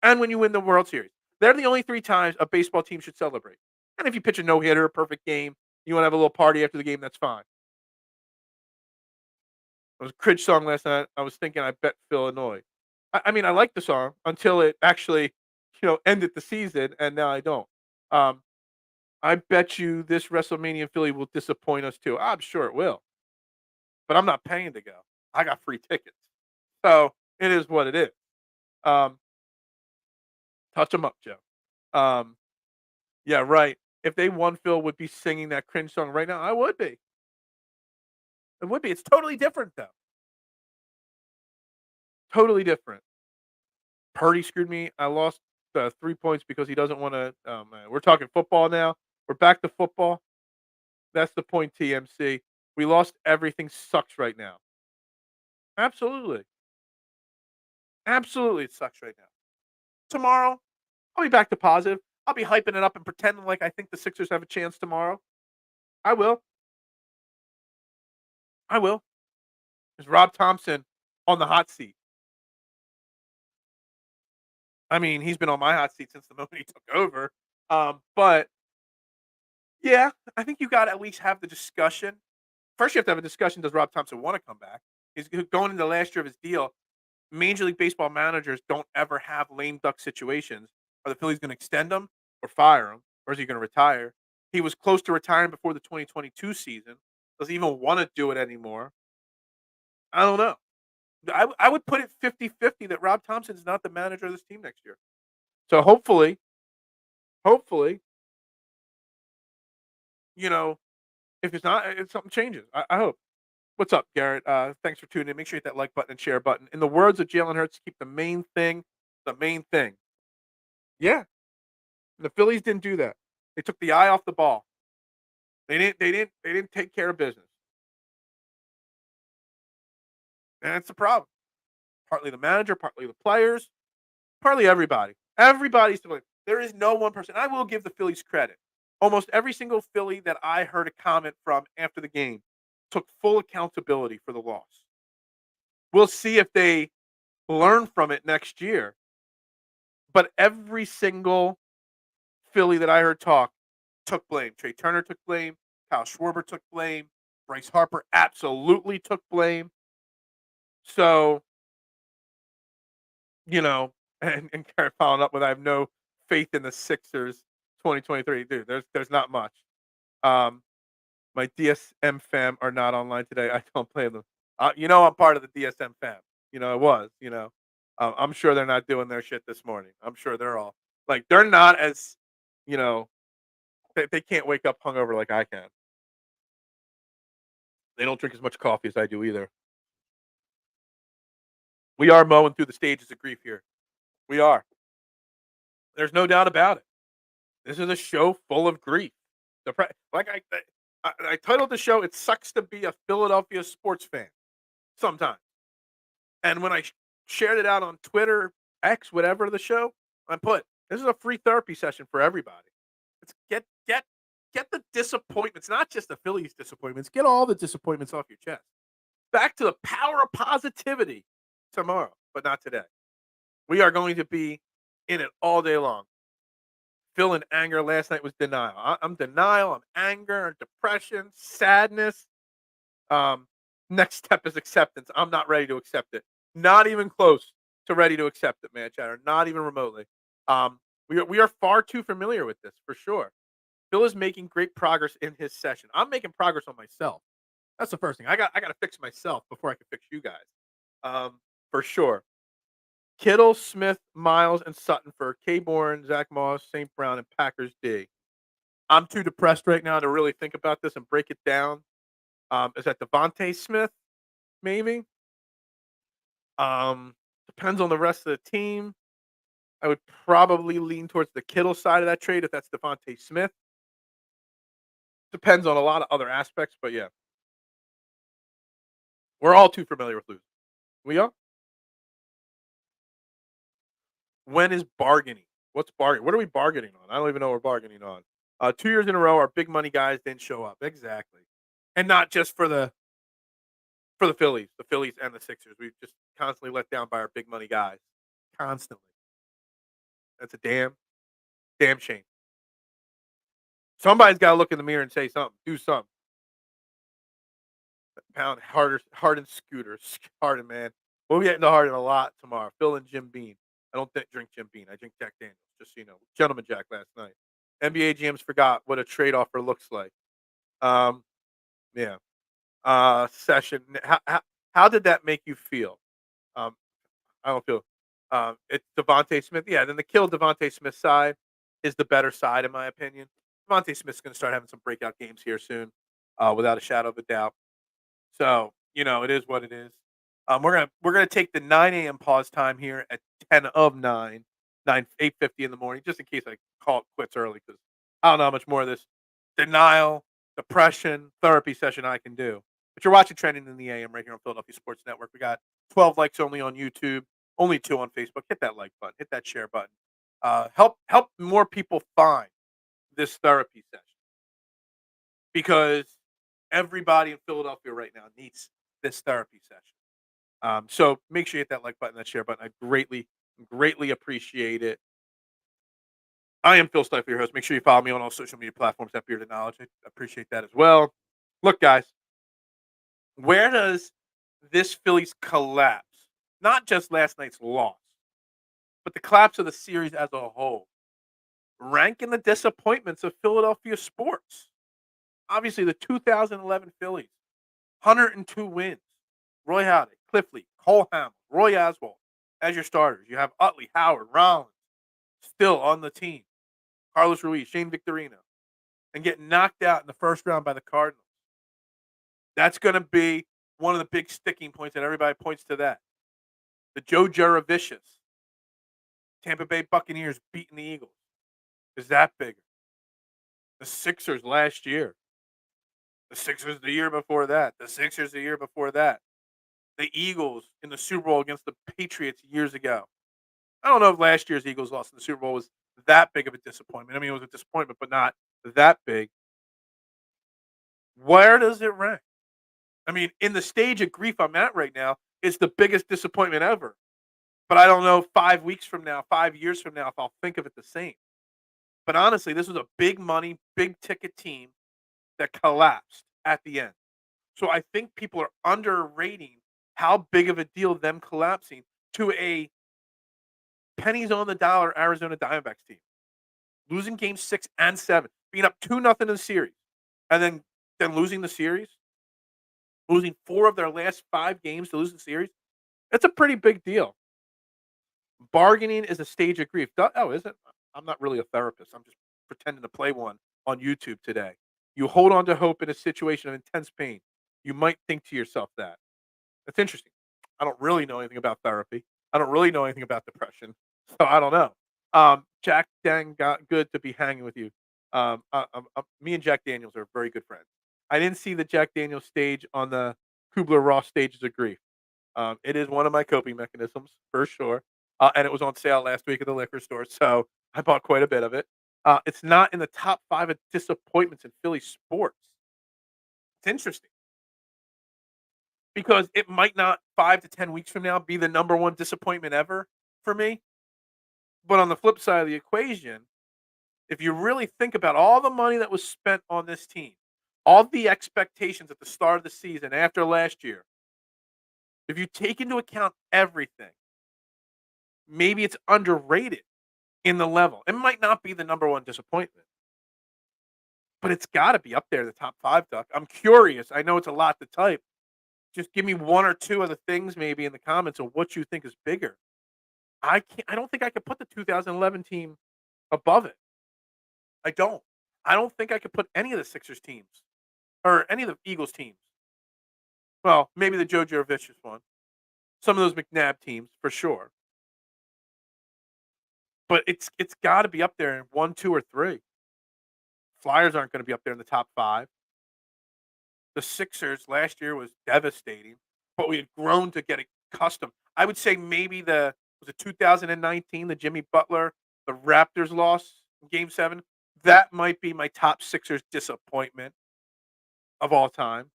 and when you win the World Series. They're the only three times a baseball team should celebrate. And if you pitch a no hitter, a perfect game, you want to have a little party after the game, that's fine. It was a Cridge song last night. I was thinking, I bet Phil annoyed. I mean, I like the song until it actually, ended the season, and now I don't. Um, I bet you this WrestleMania Philly will disappoint us too. I'm sure it will, but I'm not paying to go. I got free tickets, so it is what it is. Um, touch them up, Joe. Um, yeah, right. If they won, Phil would be singing that cringe song right now. I would be. It would be. It's totally different though. Totally different. Purdy screwed me. I lost 3 points because he doesn't want to. Oh man, we're talking football now. We're back to football. That's the point, TMC. We lost everything sucks right now. Absolutely. Absolutely, it sucks right now. Tomorrow, I'll be back to positive. I'll be hyping it up and pretending like I think the Sixers have a chance tomorrow. I will. I will. There's Rob Thompson on the hot seat. I mean, he's been on my hot seat since the moment he took over. But yeah, I think you got to at least have the discussion. First, you have to have a discussion. Does Rob Thompson want to come back? He's going into the last year of his deal. Major League Baseball managers don't ever have lame duck situations. Are the Phillies going to extend him or fire him, or is he going to retire? He was close to retiring before the 2022 season. Does he even want to do it anymore? I don't know. I would put it 50-50 that Rob Thompson is not the manager of this team next year. So hopefully, you know, if it's not, if something changes. I hope. What's up, Garrett? Thanks for tuning in. Make sure you hit that like button and share button. In the words of Jalen Hurts, keep the main thing the main thing. Yeah, the Phillies didn't do that. They took the eye off the ball. They didn't take care of business. And that's the problem. Partly the manager, partly the players, partly everybody. Everybody's to blame. There is no one person. I will give the Phillies credit. Almost every single Philly that I heard a comment from after the game took full accountability for the loss. We'll see if they learn from it next year. But every single Philly that I heard talk took blame. Trey Turner took blame. Kyle Schwarber took blame. Bryce Harper absolutely took blame. So, and Garrett following up with, I have no faith in the Sixers 2023. Dude, there's not much. Um, my DSM fam are not online today. I don't play them. I'm part of the DSM fam. I was. I'm sure they're not doing their shit this morning. I'm sure they're all like they're not as you know they can't wake up hungover like I can. They don't drink as much coffee as I do either. We are mowing through the stages of grief here. We are. There's no doubt about it. This is a show full of grief. Like I titled the show, "It sucks to be a Philadelphia sports fan." Sometimes, and when I shared it out on Twitter, X, whatever the show, I put, "This is a free therapy session for everybody. Let's get the disappointments, not just the Phillies disappointments. Get all the disappointments off your chest. Back to the power of positivity tomorrow, but not today. We are going to be in it all day long. Feeling anger last night was denial. I'm denial. I'm anger, I'm depression, sadness. Um, Next step is acceptance. I'm not ready to accept it. Not even close to ready to accept it, man, Chatter. Not even remotely. We are far too familiar with this for sure. Phil is making great progress in his session. I'm making progress on myself. That's the first thing. I got to fix myself before I can fix you guys. For sure. Kittle, Smith, Miles, and Sutton for K. Bourne, Zach Moss, St. Brown, and Packers D. I'm too depressed right now to really think about this and break it down. Is that Devontae Smith? Maybe. Depends on the rest of the team. I would probably lean towards the Kittle side of that trade if that's Devontae Smith. Depends on a lot of other aspects, but yeah, we're all too familiar with losing. We are. When is bargaining? What's bargaining? What are we bargaining on? I don't even know what we're bargaining on. 2 years in a row, our big money guys didn't show up. Exactly, and not just for the Phillies, and the Sixers. We've just constantly let down by our big money guys. Constantly. That's a damn shame. Somebody's got to look in the mirror and say something. Do something. Pound harder, Harden scooters. Harden, man. We'll get into Harden a lot tomorrow. Phil and Jim Beam. I don't drink Jim Beam. I drink Jack Daniels. Just so you know, Gentleman Jack last night. NBA GMs forgot what a trade offer looks like. Um, yeah. Session. How did that make you feel? Um, I don't feel. It's Devontae Smith. Yeah, then the kill Devontae Smith side is the better side in my opinion. Devontae Smith's going to start having some breakout games here soon, without a shadow of a doubt. So it is what it is. We're gonna take the 9 a.m. pause time here at 10 of 9, 8:50 in the morning, just in case I call it quits early because I don't know how much more of this denial, depression, therapy session I can do. But you're watching Trending in the AM right here on Philadelphia Sports Network. We got 12 likes only on YouTube, only 2 on Facebook. Hit that like button, hit that share button. Help more people find this therapy session because everybody in Philadelphia right now needs this therapy session. So make sure you hit that like button, that share button. I greatly appreciate it. I am Phil Stiefel, your host. Make sure you follow me on all social media platforms at Bearded Knowledge. I appreciate that as well. Look, guys, where does this Phillies collapse, not just last night's loss, but the collapse of the series as a whole, rank in the disappointments of Philadelphia sports? Obviously, the 2011 Phillies, 102 wins. Roy Halladay, Cliff Lee, Cole Hamels, Roy Oswalt as your starters. You have Utley, Howard, Rollins still on the team. Carlos Ruiz, Shane Victorino, and get knocked out in the first round by the Cardinals. That's going to be one of the big sticking points, and everybody points to that. The Joe Juravicious, Tampa Bay Buccaneers beating the Eagles. Is that bigger? The Sixers last year. The Sixers the year before that. The Sixers the year before that. The Eagles in the Super Bowl against the Patriots years ago. I don't know if last year's Eagles loss in the Super Bowl was that big of a disappointment. I mean, it was a disappointment, but not that big. Where does it rank? I mean, in the stage of grief I'm at right now, it's the biggest disappointment ever. But I don't know 5 weeks from now, 5 years from now, if I'll think of it the same. But honestly, this was a big money, big ticket team that collapsed at the end. So I think people are underrating how big of a deal them collapsing to a pennies on the dollar Arizona Diamondbacks team. losing game 6 and 7, being up 2-0 in the series, and then losing the series, losing 4 of their last 5 games to lose the series. It's a pretty big deal. Bargaining is a stage of grief. Oh, is it? I'm not really a therapist. I'm just pretending to play one on YouTube today. You hold on to hope in a situation of intense pain. You might think to yourself that. That's interesting. I don't really know anything about therapy. I don't really know anything about depression, so I don't know. Jack Dang got good to be hanging with you. Me and Jack Daniels are very good friends. I didn't see the Jack Daniels stage on the Kubler Ross stages of grief. It is one of my coping mechanisms for sure, and it was on sale last week at the liquor store, so I bought quite a bit of it. It's not in the top 5 of disappointments in Philly sports. It's interesting because it might not 5 to 10 weeks from now be the number 1 disappointment ever for me, but on the flip side of the equation, if you really think about all the money that was spent on this team, all the expectations at the start of the season after last year, if you take into account everything, maybe it's underrated in the level. It might not be the number 1 disappointment, but it's gotta be up there in the top 5, Duck. I'm curious. I know it's a lot to type. Just give me 1 or 2 of the things maybe in the comments of what you think is bigger. I don't think I could put the 2011 team above it. I don't. I don't think I could put any of the Sixers teams or any of the Eagles teams. Well, maybe the Joe Jurevicius one. Some of those McNabb teams for sure. But it's gotta be up there in 1, 2, or 3. Flyers aren't gonna be up there in the top 5. The Sixers last year was devastating, but we had grown to get accustomed. I would say maybe was it 2019, the Jimmy Butler, the Raptors loss in game 7? That might be my top Sixers disappointment of all time.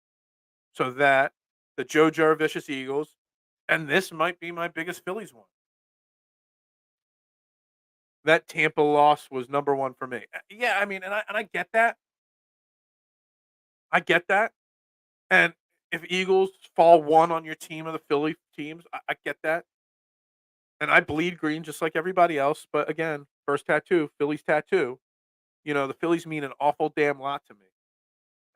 So that, the Joe Jurevicius Eagles, and this might be my biggest Phillies one. That Tampa loss was number 1 for me. Yeah, I mean, and I get that. I get that. And if Eagles fall 1 on your team of the Philly teams, I get that. And I bleed green just like everybody else. But again, first tattoo, Phillies tattoo. The Phillies mean an awful damn lot to me.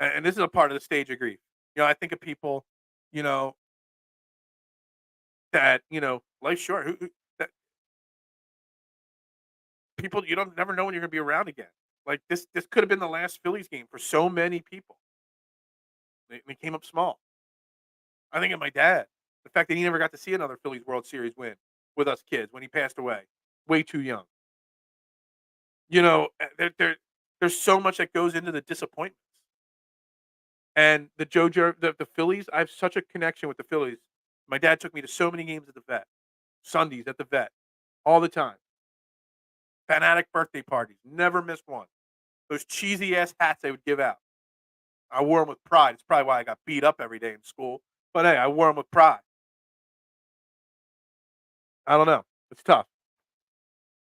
And this is a part of the stage of grief. I think of people, you know, that, life's short. That people you don't never know when you're gonna be around again. Like this could have been the last Phillies game for so many people. They came up small. I think of my dad. The fact that he never got to see another Phillies World Series win with us kids when he passed away, way too young. There's so much that goes into the disappointments. And the Phillies, I have such a connection with the Phillies. My dad took me to so many games at the vet, Sundays at the vet, all the time. Fanatic birthday parties, never missed one. Those cheesy ass hats they would give out. I wore them with pride. It's probably why I got beat up every day in school. But hey, I wore them with pride. I don't know. It's tough.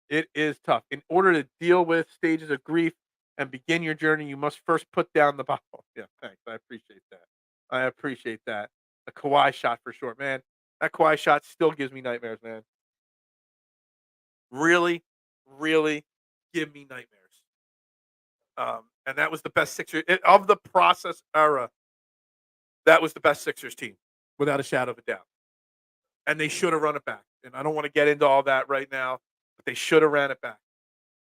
It is tough. In order to deal with stages of grief and begin your journey, you must first put down the bottle. Yeah, thanks. I appreciate that. I appreciate that. A Kawhi shot for sure, man. That Kawhi shot still gives me nightmares, man. Really, really give me nightmares. And that was the best Sixers of the process era. That was the best Sixers team, without a shadow of a doubt. And they should have run it back. And I don't want to get into all that right now, but they should have ran it back.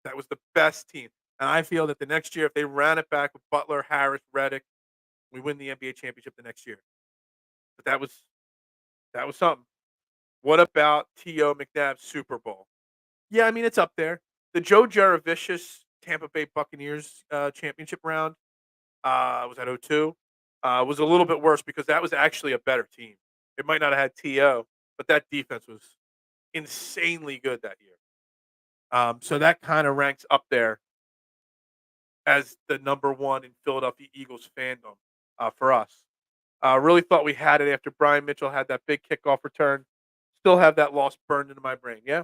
That was the best team. And I feel that the next year, if they ran it back with Butler, Harris, Reddick, we win the NBA championship the next year. But that was something. What about T.O. McNabb's Super Bowl? Yeah, I mean it's up there. The Joe Jurevicius Tampa Bay Buccaneers championship round was at '02. Was a little bit worse because that was actually a better team. It might not have had T.O., but that defense was insanely good that year. So that kind of ranks up there as the number 1 in Philadelphia Eagles fandom for us. Really thought we had it after Brian Mitchell had that big kickoff return. Still have that loss burned into my brain. Yeah,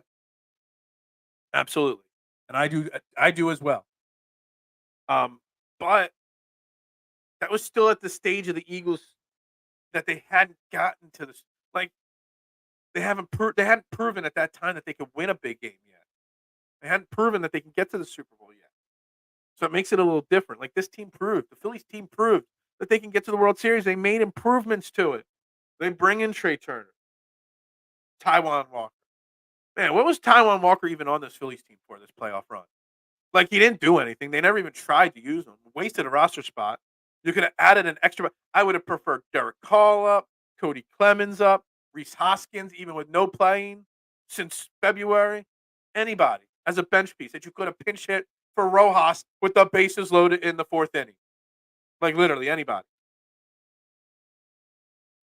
absolutely, and I do as well. But that was still at the stage of the Eagles that they hadn't gotten to this. Like they hadn't proven at that time that they could win a big game yet. They hadn't proven that they can get to the Super Bowl yet. So it makes it a little different. Like this team proved, the Phillies team proved that they can get to the World Series. They made improvements to it. They bring in Trey Turner, Taiwan Walker. Man, what was Taiwan Walker even on this Phillies team for this playoff run? Like he didn't do anything. They never even tried to use him. Wasted a roster spot. You could have added an extra. I would have preferred Derek Hall up, Cody Clemens up, Reese Hoskins, even with no playing since February. Anybody as a bench piece that you could have pinch hit for Rojas with the bases loaded in the fourth inning. Like literally anybody.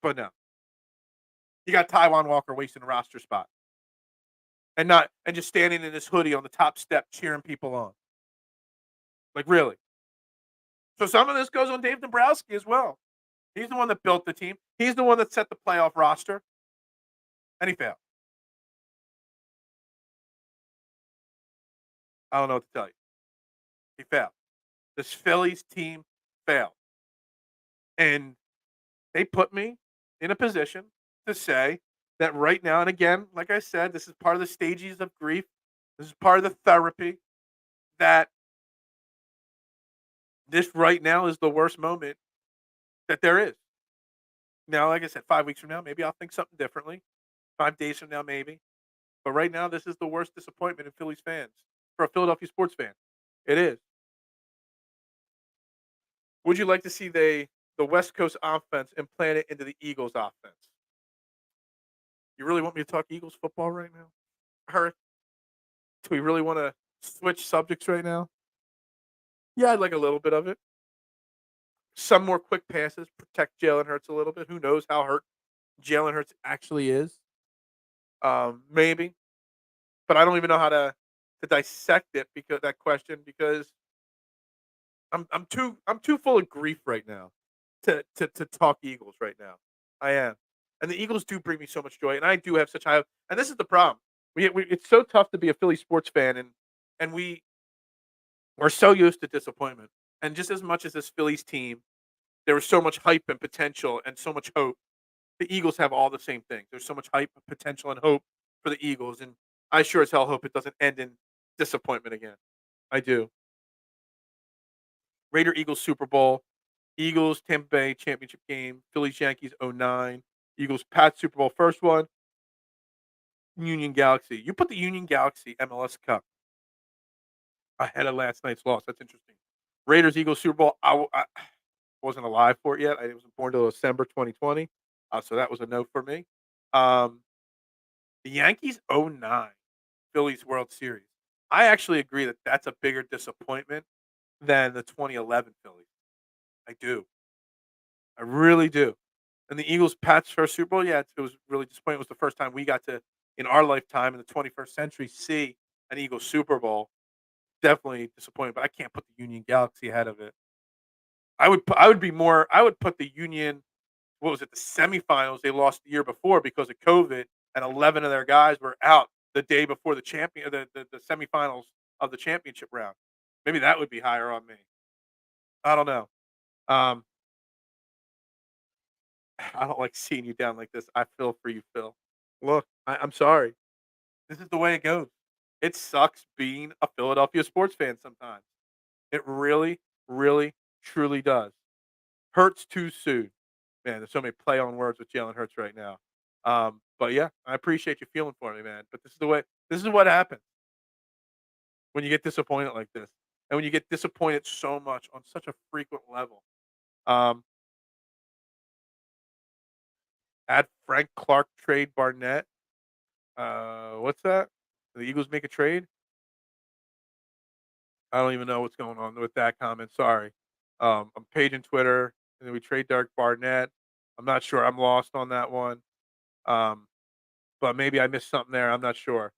But no. You got Taiwan Walker wasting a roster spot. And just standing in his hoodie on the top step cheering people on. Like really. So some of this goes on Dave Dombrowski as well. He's the one that built the team. He's the one that set the playoff roster. And he failed. I don't know what to tell you. He failed. This Phillies team failed. And they put me in a position to say that right now, and again, like I said, this is part of the stages of grief. This is part of the therapy that this right now is the worst moment that there is. Now, like I said, 5 weeks from now, maybe I'll think something differently. 5 days from now, maybe. But right now, this is the worst disappointment in Phillies fans for a Philadelphia sports fan. It is. Would you like to see the West Coast offense implanted into the Eagles offense? You really want me to talk Eagles football right now? Hurt? Do we really want to switch subjects right now? Yeah, I'd like a little bit of it. Some more quick passes, protect Jalen Hurts a little bit. Who knows how hurt Jalen Hurts actually is? Maybe, but I don't even know how to dissect it because that question because I'm too full of grief right now to talk Eagles right now. I am, and the Eagles do bring me so much joy, and I do have such high. And this is the problem. We it's so tough to be a Philly sports fan, and we're so used to disappointment. And just as much as this Phillies team, there was so much hype and potential and so much hope. The Eagles have all the same things. There's so much hype, potential, and hope for the Eagles, and I sure as hell hope it doesn't end in disappointment again. I do. Raider Eagles Super Bowl, Eagles Tampa Bay championship game, Phillies Yankees '09, Eagles Pats Super Bowl first one, Union Galaxy. You put the Union Galaxy MLS Cup ahead of last night's loss. That's interesting. Raiders Eagles Super Bowl. I wasn't alive for it yet. I wasn't born till December 2020, so that was a no for me. Um, the Yankees '09 Phillies World Series. I actually agree that that's a bigger disappointment than the 2011 Phillies. I do. I really do. And the Eagles Pats first Super Bowl, yeah, it was really disappointing. It was the first time we got to, in our lifetime in the 21st century, see an Eagles Super Bowl. Definitely disappointing, but I can't put the Union Galaxy ahead of it. I would put the Union, what was it, the semifinals they lost the year before because of COVID, and 11 of their guys were out the day before the semifinals of the championship round. Maybe that would be higher on me. I don't know. Um, I don't like seeing you down like this. I feel for you, Phil. Look, I'm sorry. This is the way it goes. It sucks being a Philadelphia sports fan sometimes. It really, really, truly does. Hurts too soon. Man, there's so many play on words with Jalen Hurts right now. But yeah, I appreciate you feeling for me, man. But this is what happens when you get disappointed like this. And when you get disappointed so much on such a frequent level. Um, Add Frank Clark trade Barnett. What's that? The Eagles make a trade? I don't even know what's going on with that comment. Sorry. I'm paging Twitter, and then we trade Derek Barnett. I'm not sure. I'm lost on that one. Um, but maybe I missed something there. I'm not sure.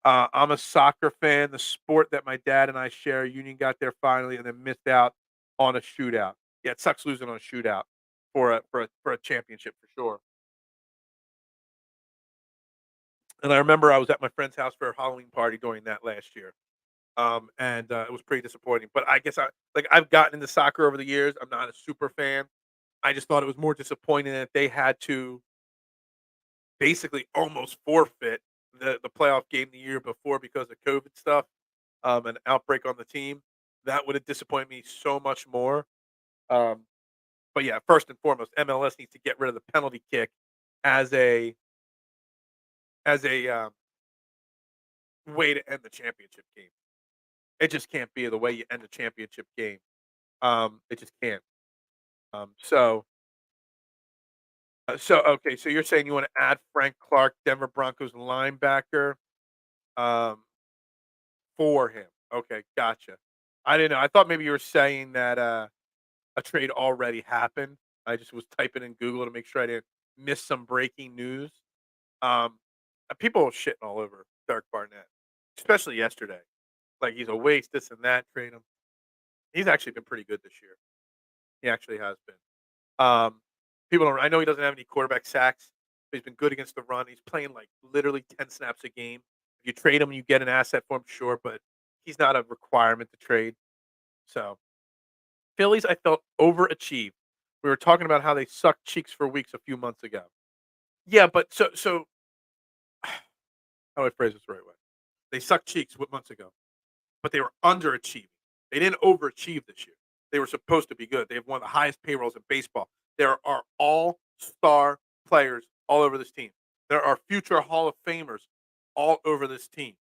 I'm a soccer fan. The sport that my dad and I share. Union got there finally, and then missed out on a shootout. Yeah, it sucks losing on a shootout for a championship for sure. And I remember I was at my friend's house for a Halloween party during that last year. And it was pretty disappointing. But I guess I've gotten into soccer over the years. I'm not a super fan. I just thought it was more disappointing that they had to basically almost forfeit the playoff game the year before because of COVID stuff, an outbreak on the team. That would have disappointed me so much more. Um, but yeah, first and foremost, MLS needs to get rid of the penalty kick as a way to end the championship game. It just can't be the way you end a championship game. It just can't. Okay, so you're saying you want to add Frank Clark, Denver Broncos linebacker, um, for him. Okay, gotcha. I didn't know. I thought maybe you were saying that a trade already happened. I just was typing in Google to make sure I didn't miss some breaking news. Um, People are shitting all over Derek Barnett, especially yesterday. Like he's a waste, this and that. Trade him. He's actually been pretty good this year. He actually has been. People don't. I know he doesn't have any quarterback sacks, but he's been good against the run. He's playing like literally 10 snaps a game. If you trade him, you get an asset for him, sure, but he's not a requirement to trade. So Phillies, I felt overachieved. We were talking about how they sucked cheeks for weeks a few months ago. Yeah, but how do I phrase this the right way? They sucked cheeks what months ago, but they were underachieving. They didn't overachieve this year. They were supposed to be good. They have one of the highest payrolls in baseball. There are all star players all over this team. There are future Hall of Famers all over this team.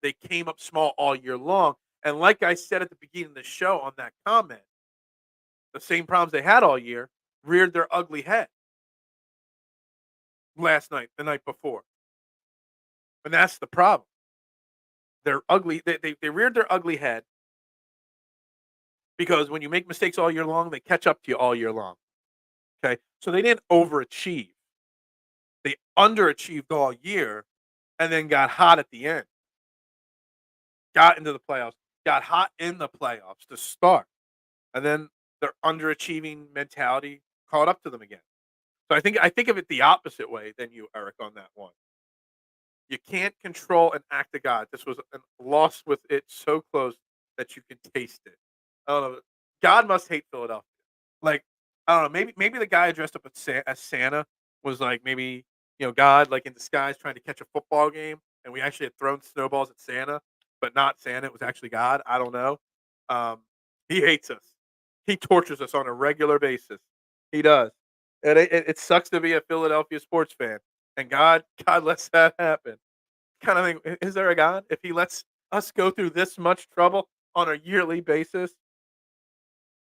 They came up small all year long. And like I said at the beginning of the show on that comment, the same problems they had all year reared their ugly head last night, the night before. And that's the problem. They're ugly. They reared their ugly head because when you make mistakes all year long, they catch up to you all year long. Okay. So they didn't overachieve. They underachieved all year and then got hot at the end, got into the playoffs, got hot in the playoffs to start. And then their underachieving mentality caught up to them again. So I think of it the opposite way than you, Eric, on that one. You can't control an act of God. This was a loss with it so close that you can taste it. I don't know. God must hate Philadelphia. Like, I don't know. Maybe the guy dressed up as Santa was like maybe God like in disguise trying to catch a football game, and we actually had thrown snowballs at Santa, but not Santa. It was actually God. I don't know. Um, he hates us. He tortures us on a regular basis. He does, and it sucks to be a Philadelphia sports fan. And God lets that happen. Kind of thing. Is there a God? If He lets us go through this much trouble on a yearly basis,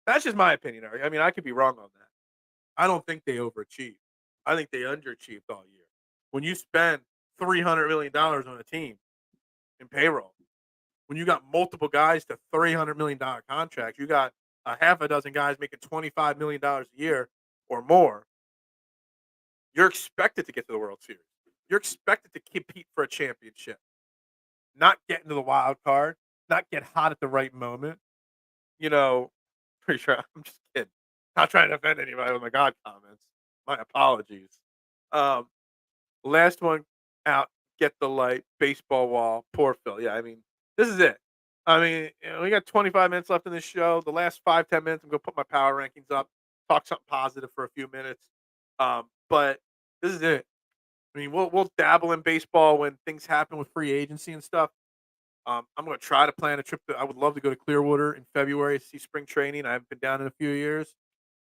that's just my opinion, Eric. I mean, I could be wrong on that. I don't think they overachieved. I think they underachieved all year. When you spend $300 million on a team in payroll, when you got multiple guys to $300 million contracts, you got a half a dozen guys making $25 million a year or more. You're expected to get to the World Series. You're expected to compete for a championship, not get into the wild card, not get hot at the right moment. You know, pretty sure I'm just kidding. Not trying to offend anybody with my God comments. My apologies. Um, Last one out, get the light, baseball wall, poor Phil. Yeah, I mean, this is it. I mean, we got 25 minutes left in this show. The last 5-10 minutes, I'm gonna put my power rankings up, talk something positive for a few minutes. But this is it. I mean, we'll dabble in baseball when things happen with free agency and stuff. I'm going to try to plan a trip. I would love to go to Clearwater in February to see spring training. I haven't been down in a few years,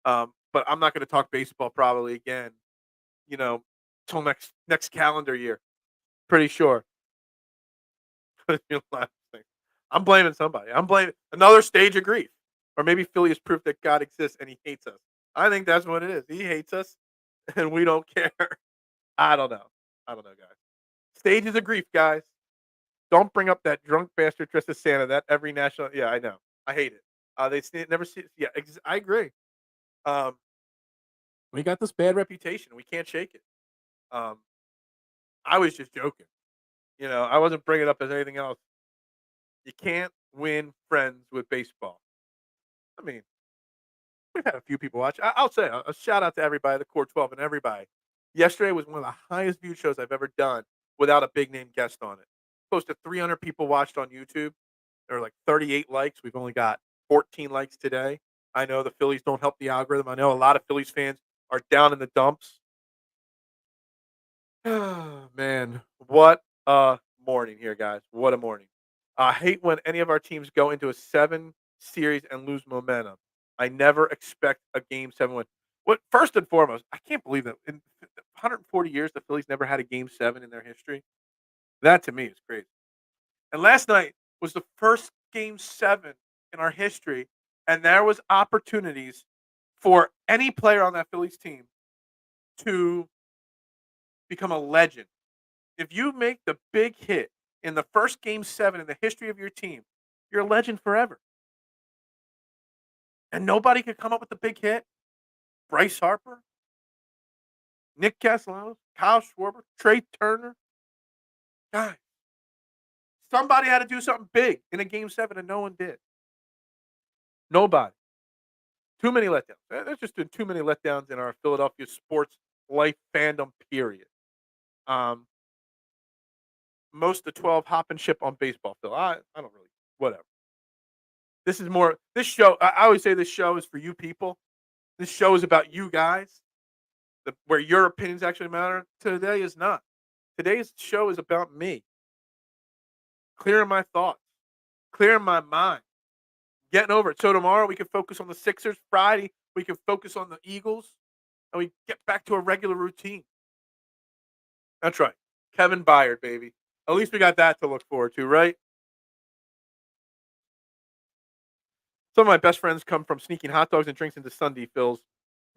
but I'm not going to talk baseball probably again. You know, till next calendar year. Pretty sure. You're laughing. I'm blaming somebody. I'm blaming another stage of grief, or maybe Philly is proof that God exists and He hates us. I think that's what it is. He hates us, and we don't care. I don't know. I don't know, guys. Stages of grief, guys. Don't bring up that drunk bastard dressed as Santa. That every national. Yeah, I know. I hate it. Never see. Yeah, I agree. Um, we got this bad reputation. We can't shake it. Um, I was just joking. I wasn't bringing it up as anything else. You can't win friends with baseball. I mean, we've had a few people watch. I'll say a shout out to everybody, the Core 12 and everybody. Yesterday was one of the highest viewed shows I've ever done without a big name guest on it. Close to 300 people watched on YouTube. There were like 38 likes. We've only got 14 likes today. I know the Phillies don't help the algorithm. I know a lot of Phillies fans are down in the dumps. Man, what a morning here, guys. What a morning. I hate when any of our teams go into a 7 series and lose momentum. I never expect a game 7 win. What first and foremost, I can't believe that in 140 years the Phillies never had a game 7 in their history. That to me is crazy. And last night was the first game 7 in our history, and there was opportunities for any player on that Phillies team to become a legend. If you make the big hit in the first game 7 in the history of your team, you're a legend forever. And nobody could come up with the big hit. Bryce Harper, Nick Castellanos, Kyle Schwarber, Trey Turner. Guys, somebody had to do something big in a game 7 and no one did. Nobody. Too many letdowns. There's just been too many letdowns in our Philadelphia sports life fandom period. Um, most of the 12 hop and ship on baseball, Phil. I don't really whatever. This is more this show I always say this show is for you people. This show is about you guys. Where your opinions actually matter. Today is not. Today's show is about me. Clearing my thoughts, clearing my mind, getting over it. So tomorrow we can focus on the Sixers. Friday we can focus on the Eagles, and we get back to a regular routine. That's right. Kevin Byard, baby. At least we got that to look forward to, right? Some of my best friends come from sneaking hot dogs and drinks into Sunday Phil's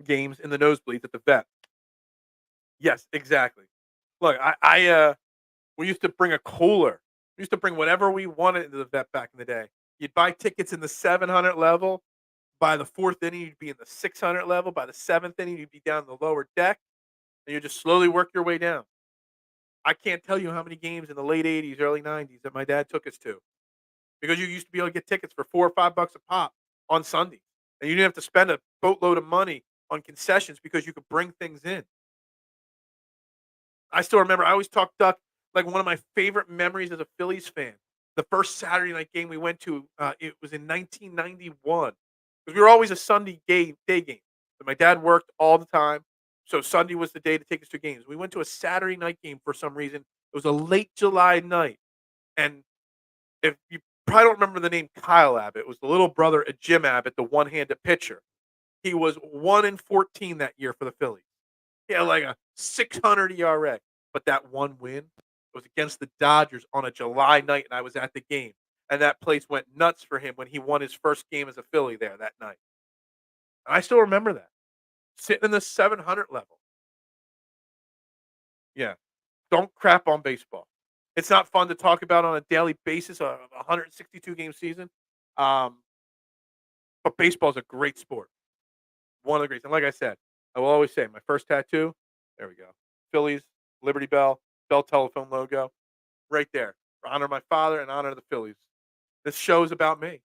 games in the nosebleeds at the vet. Yes, exactly. Look, we used to bring a cooler. We used to bring whatever we wanted into the vet back in the day. You'd buy tickets in the 700 level. By the fourth inning, you'd be in the 600 level. By the seventh inning, you'd be down the lower deck, and you just slowly work your way down. I can't tell you how many games in the late 80s, early 90s that my dad took us to because you used to be able to get tickets for $4 or $5 a pop on Sundays, and you didn't have to spend a boatload of money on concessions because you could bring things in. I still remember. I always talk Duck like one of my favorite memories as a Phillies fan. The first Saturday night game we went to, it was in 1991 because we were always a day game. So my dad worked all the time, so Sunday was the day to take us to games. We went to a Saturday night game for some reason. It was a late July night, and if you probably don't remember the name Kyle Abbott, it was the little brother of Jim Abbott, the one-handed pitcher. He was 1-14 that year for the Phillies. He had like a 600 ERA. But that one win was against the Dodgers on a July night, and I was at the game. And that place went nuts for him when he won his first game as a Philly there that night. And I still remember that. Sitting in the 700 level. Yeah. Don't crap on baseball. It's not fun to talk about on a daily basis, a 162 game season. Um, but baseball is a great sport. One of the greats. And like I said, I will always say my first tattoo, there we go. Phillies, Liberty Bell Telephone logo, right there. Honor my father and honor the Phillies. This show is about me.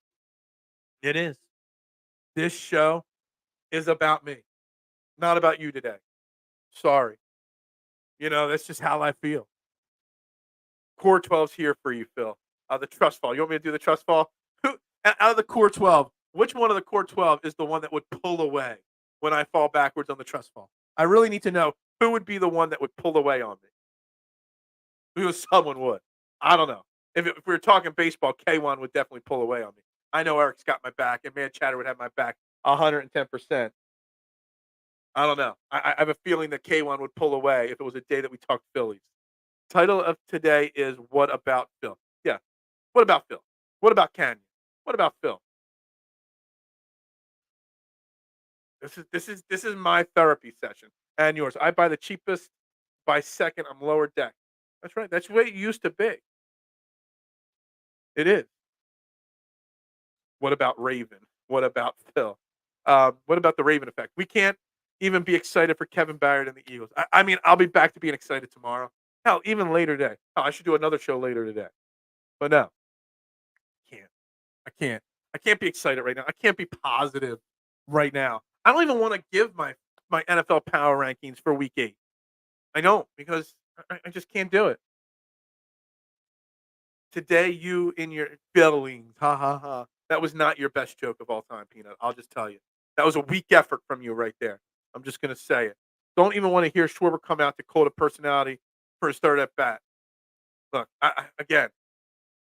It is. This show is about me, not about you today. Sorry. That's just how I feel. Core 12's here for you, Phil. The trust fall. You want me to do the trust fall? Who out of the core 12, which one of the core 12 is the one that would pull away when I fall backwards on the trust fall? I really need to know who would be the one that would pull away on me. Because someone would. I don't know. If we were talking baseball, K1 would definitely pull away on me. I know Eric's got my back, and Man Chatter would have my back 110%. I don't know. I have a feeling that K1 would pull away if it was a day that we talked Phillies. Title of today is What About Phil? Yeah. What about Phil? What about Canyon? What about Phil? This is my therapy session and yours. I buy the cheapest by second. I'm lower deck. That's right. That's the way it used to be. It is. What about Raven? What about Phil? What about the Raven effect? We can't even be excited for Kevin Byard and the Eagles. I mean, I'll be back to being excited tomorrow. Hell, even later today. Hell, I should do another show later today. But no, can't. I can't. I can't be excited right now. I can't be positive right now. I don't even want to give my NFL power rankings for Week 8. I don't because I just can't do it. Today, you in your feelings, ha ha ha. That was not your best joke of all time, Peanut. I'll just tell you. That was a weak effort from you right there. I'm just gonna say it. Don't even want to hear Schwarber come out to call a personality for his third at bat. Look, again,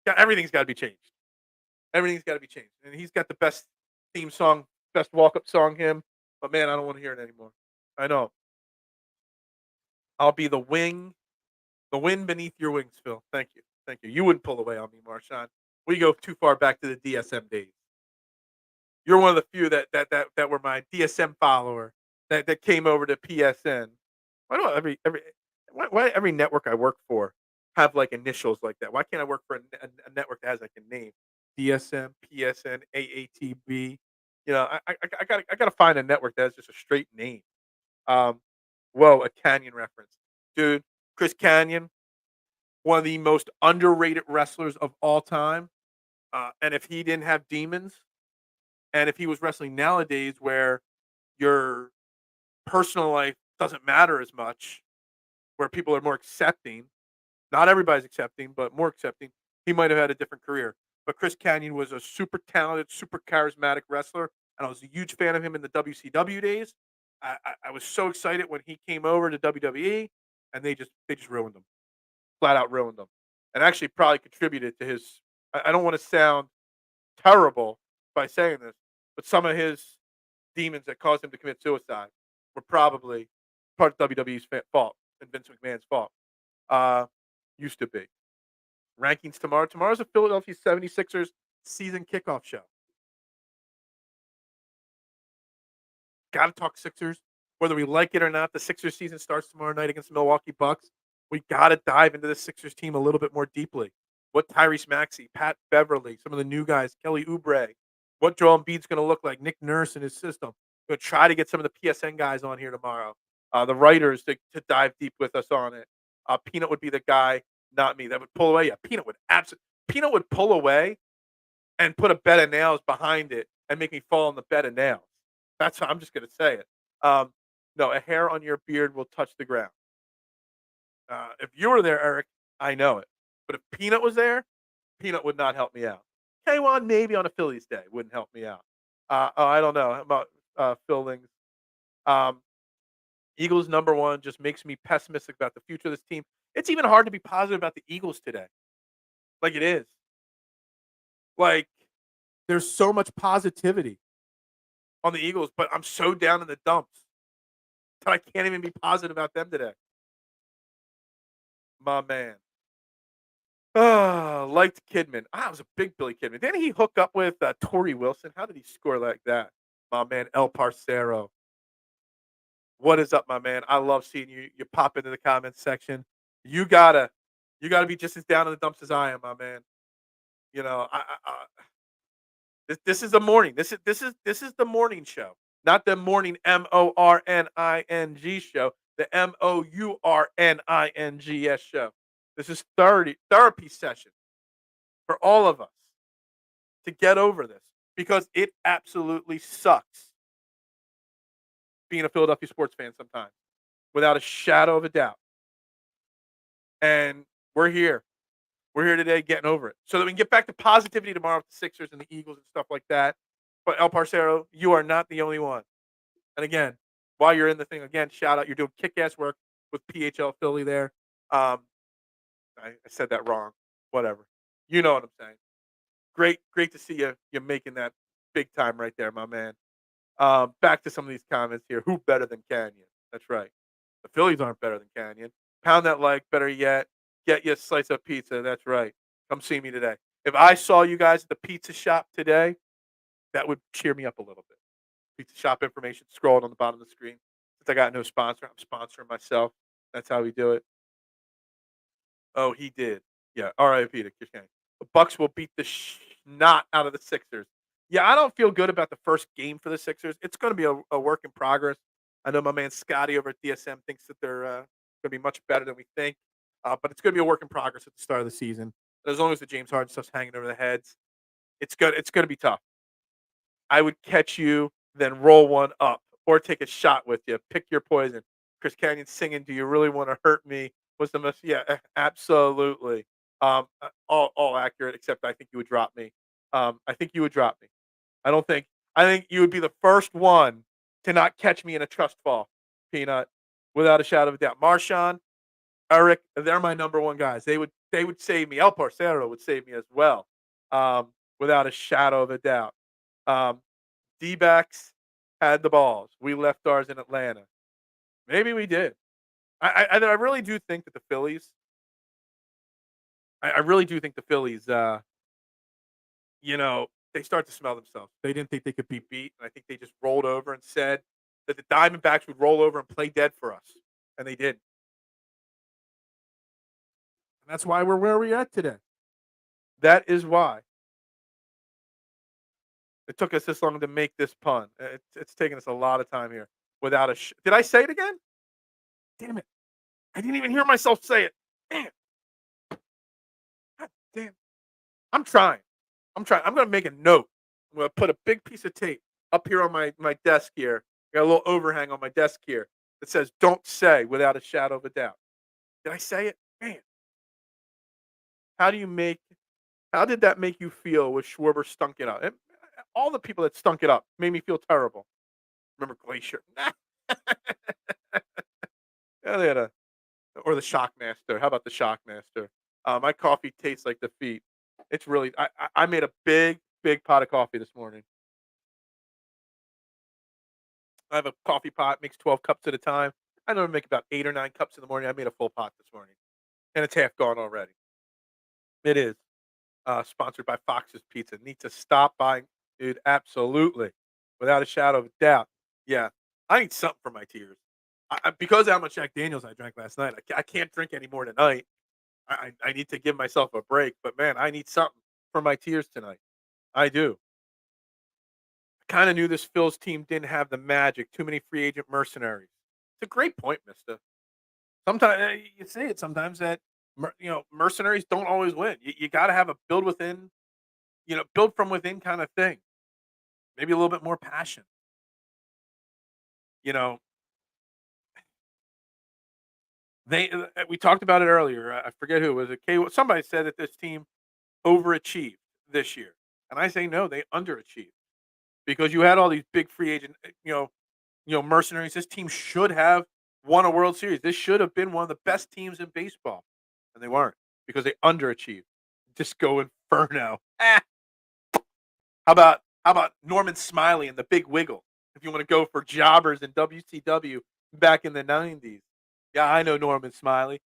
Everything's got to be changed. Everything's got to be changed. And he's got the best theme song, best walk up song. Him, but man, I don't want to hear it anymore. I know. I'll be the wind beneath your wings, Phil. Thank you, thank you. You wouldn't pull away on me, Marshawn. We go too far back to the DSM days. You're one of the few that were my DSM follower that came over to PSN. Why do why every network I work for have like initials like that? Why can't I work for a network that has like a name? DSM, PSN, AATB. I gotta find a network that has just a straight name. Um, whoa, a Canyon reference, dude. Chris Canyon, one of the most underrated wrestlers of all time. And if he didn't have demons, and if he was wrestling nowadays, where your personal life doesn't matter as much, where people are more accepting. Not everybody's accepting, but more accepting. He might have had a different career. But Chris Canyon was a super talented, super charismatic wrestler, and I was a huge fan of him in the WCW days. I was so excited when he came over to WWE, and they just ruined him, flat out ruined him, and actually probably contributed to his. I don't want to sound terrible by saying this, but some of his demons that caused him to commit suicide were probably part of WWE's fault and Vince McMahon's fault. Uh, used to be. Rankings tomorrow. Tomorrow's a Philadelphia 76ers season kickoff show. Got to talk Sixers. Whether we like it or not, the Sixers season starts tomorrow night against the Milwaukee Bucks. We got to dive into the Sixers team a little bit more deeply. What Tyrese Maxey, Pat Beverly, some of the new guys, Kelly Oubre, what Joel Embiid's going to look like, Nick Nurse and his system. Going to try to get some of the PSN guys on here tomorrow. The writers to dive deep with us on it. Peanut would be the guy, not me, that would pull away. Yeah, Peanut would pull away and put a bed of nails behind it and make me fall on the bed of nails. That's how I'm just going to say it. No, a hair on your beard will touch the ground. If you were there, Eric, I know it. But if Peanut was there, Peanut would not help me out. K1 maybe on a Phillies day wouldn't help me out. I don't know about Philings. Um, Eagles number one just makes me pessimistic about the future of this team. It's even hard to be positive about the Eagles today. Like it is. Like there's so much positivity on the Eagles, but I'm so down in the dumps that I can't even be positive about them today. My man. Liked Kidman. I was a big Billy Kidman. Didn't he hook up with Torrey Wilson? How did he score like that? My man, El Parcero. What is up, my man? I love seeing you pop into the comments section. You gotta you gotta be just as down in the dumps as I am, my man. You know, this is the morning. This is the morning show, not the morning MORNING show. The MOURNINGS show. This is therapy session for all of us to get over this because it absolutely sucks being a Philadelphia sports fan sometimes, without a shadow of a doubt. And we're here. We're here today getting over it so that we can get back to positivity tomorrow with the Sixers and the Eagles and stuff like that. But El Parcero, you are not the only one. And again, while you're in the thing, again, shout out. You're doing kick-ass work with PHL Philly there. I said that wrong. Whatever. You know what I'm saying. Great to see you making that big time right there, my man. Back to some of these comments here. Who better than Canyon? That's right. The Phillies aren't better than Canyon. Pound that like. Better yet, get you a slice of pizza. That's right. Come see me today. If I saw you guys at the pizza shop today, that would cheer me up a little bit. Pizza shop information scrolled on the bottom of the screen. Since I got no sponsor, I'm sponsoring myself. That's how we do it. Oh, he did. Yeah. R.I.P. to Kishang. The Bucks will beat the snot out of the Sixers. Yeah, I don't feel good about the first game for the Sixers. It's going to be a work in progress. I know my man Scotty over at DSM thinks that they're going to be much better than we think, but it's going to be a work in progress at the start of the season. As long as the James Harden stuff's hanging over the heads, it's good. It's going to be tough. I would catch you, then roll one up, or take a shot with you. Pick your poison. Chris Canyon singing, "Do you really want to hurt me?" was the most. Yeah, absolutely. All accurate, except I think you would drop me. I think you would drop me. I don't think. I think you would be the first one to not catch me in a trust fall, Peanut, without a shadow of a doubt. Marshawn, Eric, they're my number one guys. they would save me. El Parcero would save me as well, without a shadow of a doubt. Um, D-backs had the balls. We left ours in Atlanta. Maybe we did. I really do think that the Phillies. I really do think the Phillies. They start to smell themselves. They didn't think they could be beat, and I think they just rolled over and said that the Diamondbacks would roll over and play dead for us, and they did. And that's why we're where we're at today. That is why it took us this long to make this pun. It's taken us a lot of time here without a. Did I say it again? Damn it! I didn't even hear myself say it. Damn. God damn. I'm trying. I'm gonna make a note. I'm gonna put a big piece of tape up here on my desk here. Got a little overhang on my desk here that says "Don't say" without a shadow of a doubt. Did I say it? Man, how do you make? How did that make you feel with Schwarber stunk it up? All the people that stunk it up made me feel terrible. Remember Glacier? Yeah, they had or the Shockmaster. How about the Shockmaster? My coffee tastes like defeat. It's really. I made a big pot of coffee this morning. I have a coffee pot, makes 12 cups at a time. I normally make about 8 or 9 cups in the morning. I made a full pot this morning, and it's half gone already. It is. Sponsored by Fox's Pizza. Need to stop buying, dude. Absolutely, without a shadow of a doubt. Yeah, I need something for my tears. Because of how much Jack Daniels I drank last night. I can't drink any more tonight. I need to give myself a break. But man, I need something for my tears tonight. I do. I kind of knew this Phil's team didn't have the magic. Too many free agent mercenaries. It's a great point, Mister. Sometimes you see it. Sometimes that mercenaries don't always win. You got to have a build within, build from within kind of thing. Maybe a little bit more passion. You know, we talked about it earlier. I forget who it was. Somebody said that this team overachieved this year, and I say no, they underachieved because you had all these big free agent, mercenaries. This team should have won a World Series. This should have been one of the best teams in baseball, and they weren't because they underachieved. Disco Inferno. How about Norman Smiley and the Big Wiggle? If you want to go for jobbers in WCW back in the '90s, yeah, I know Norman Smiley.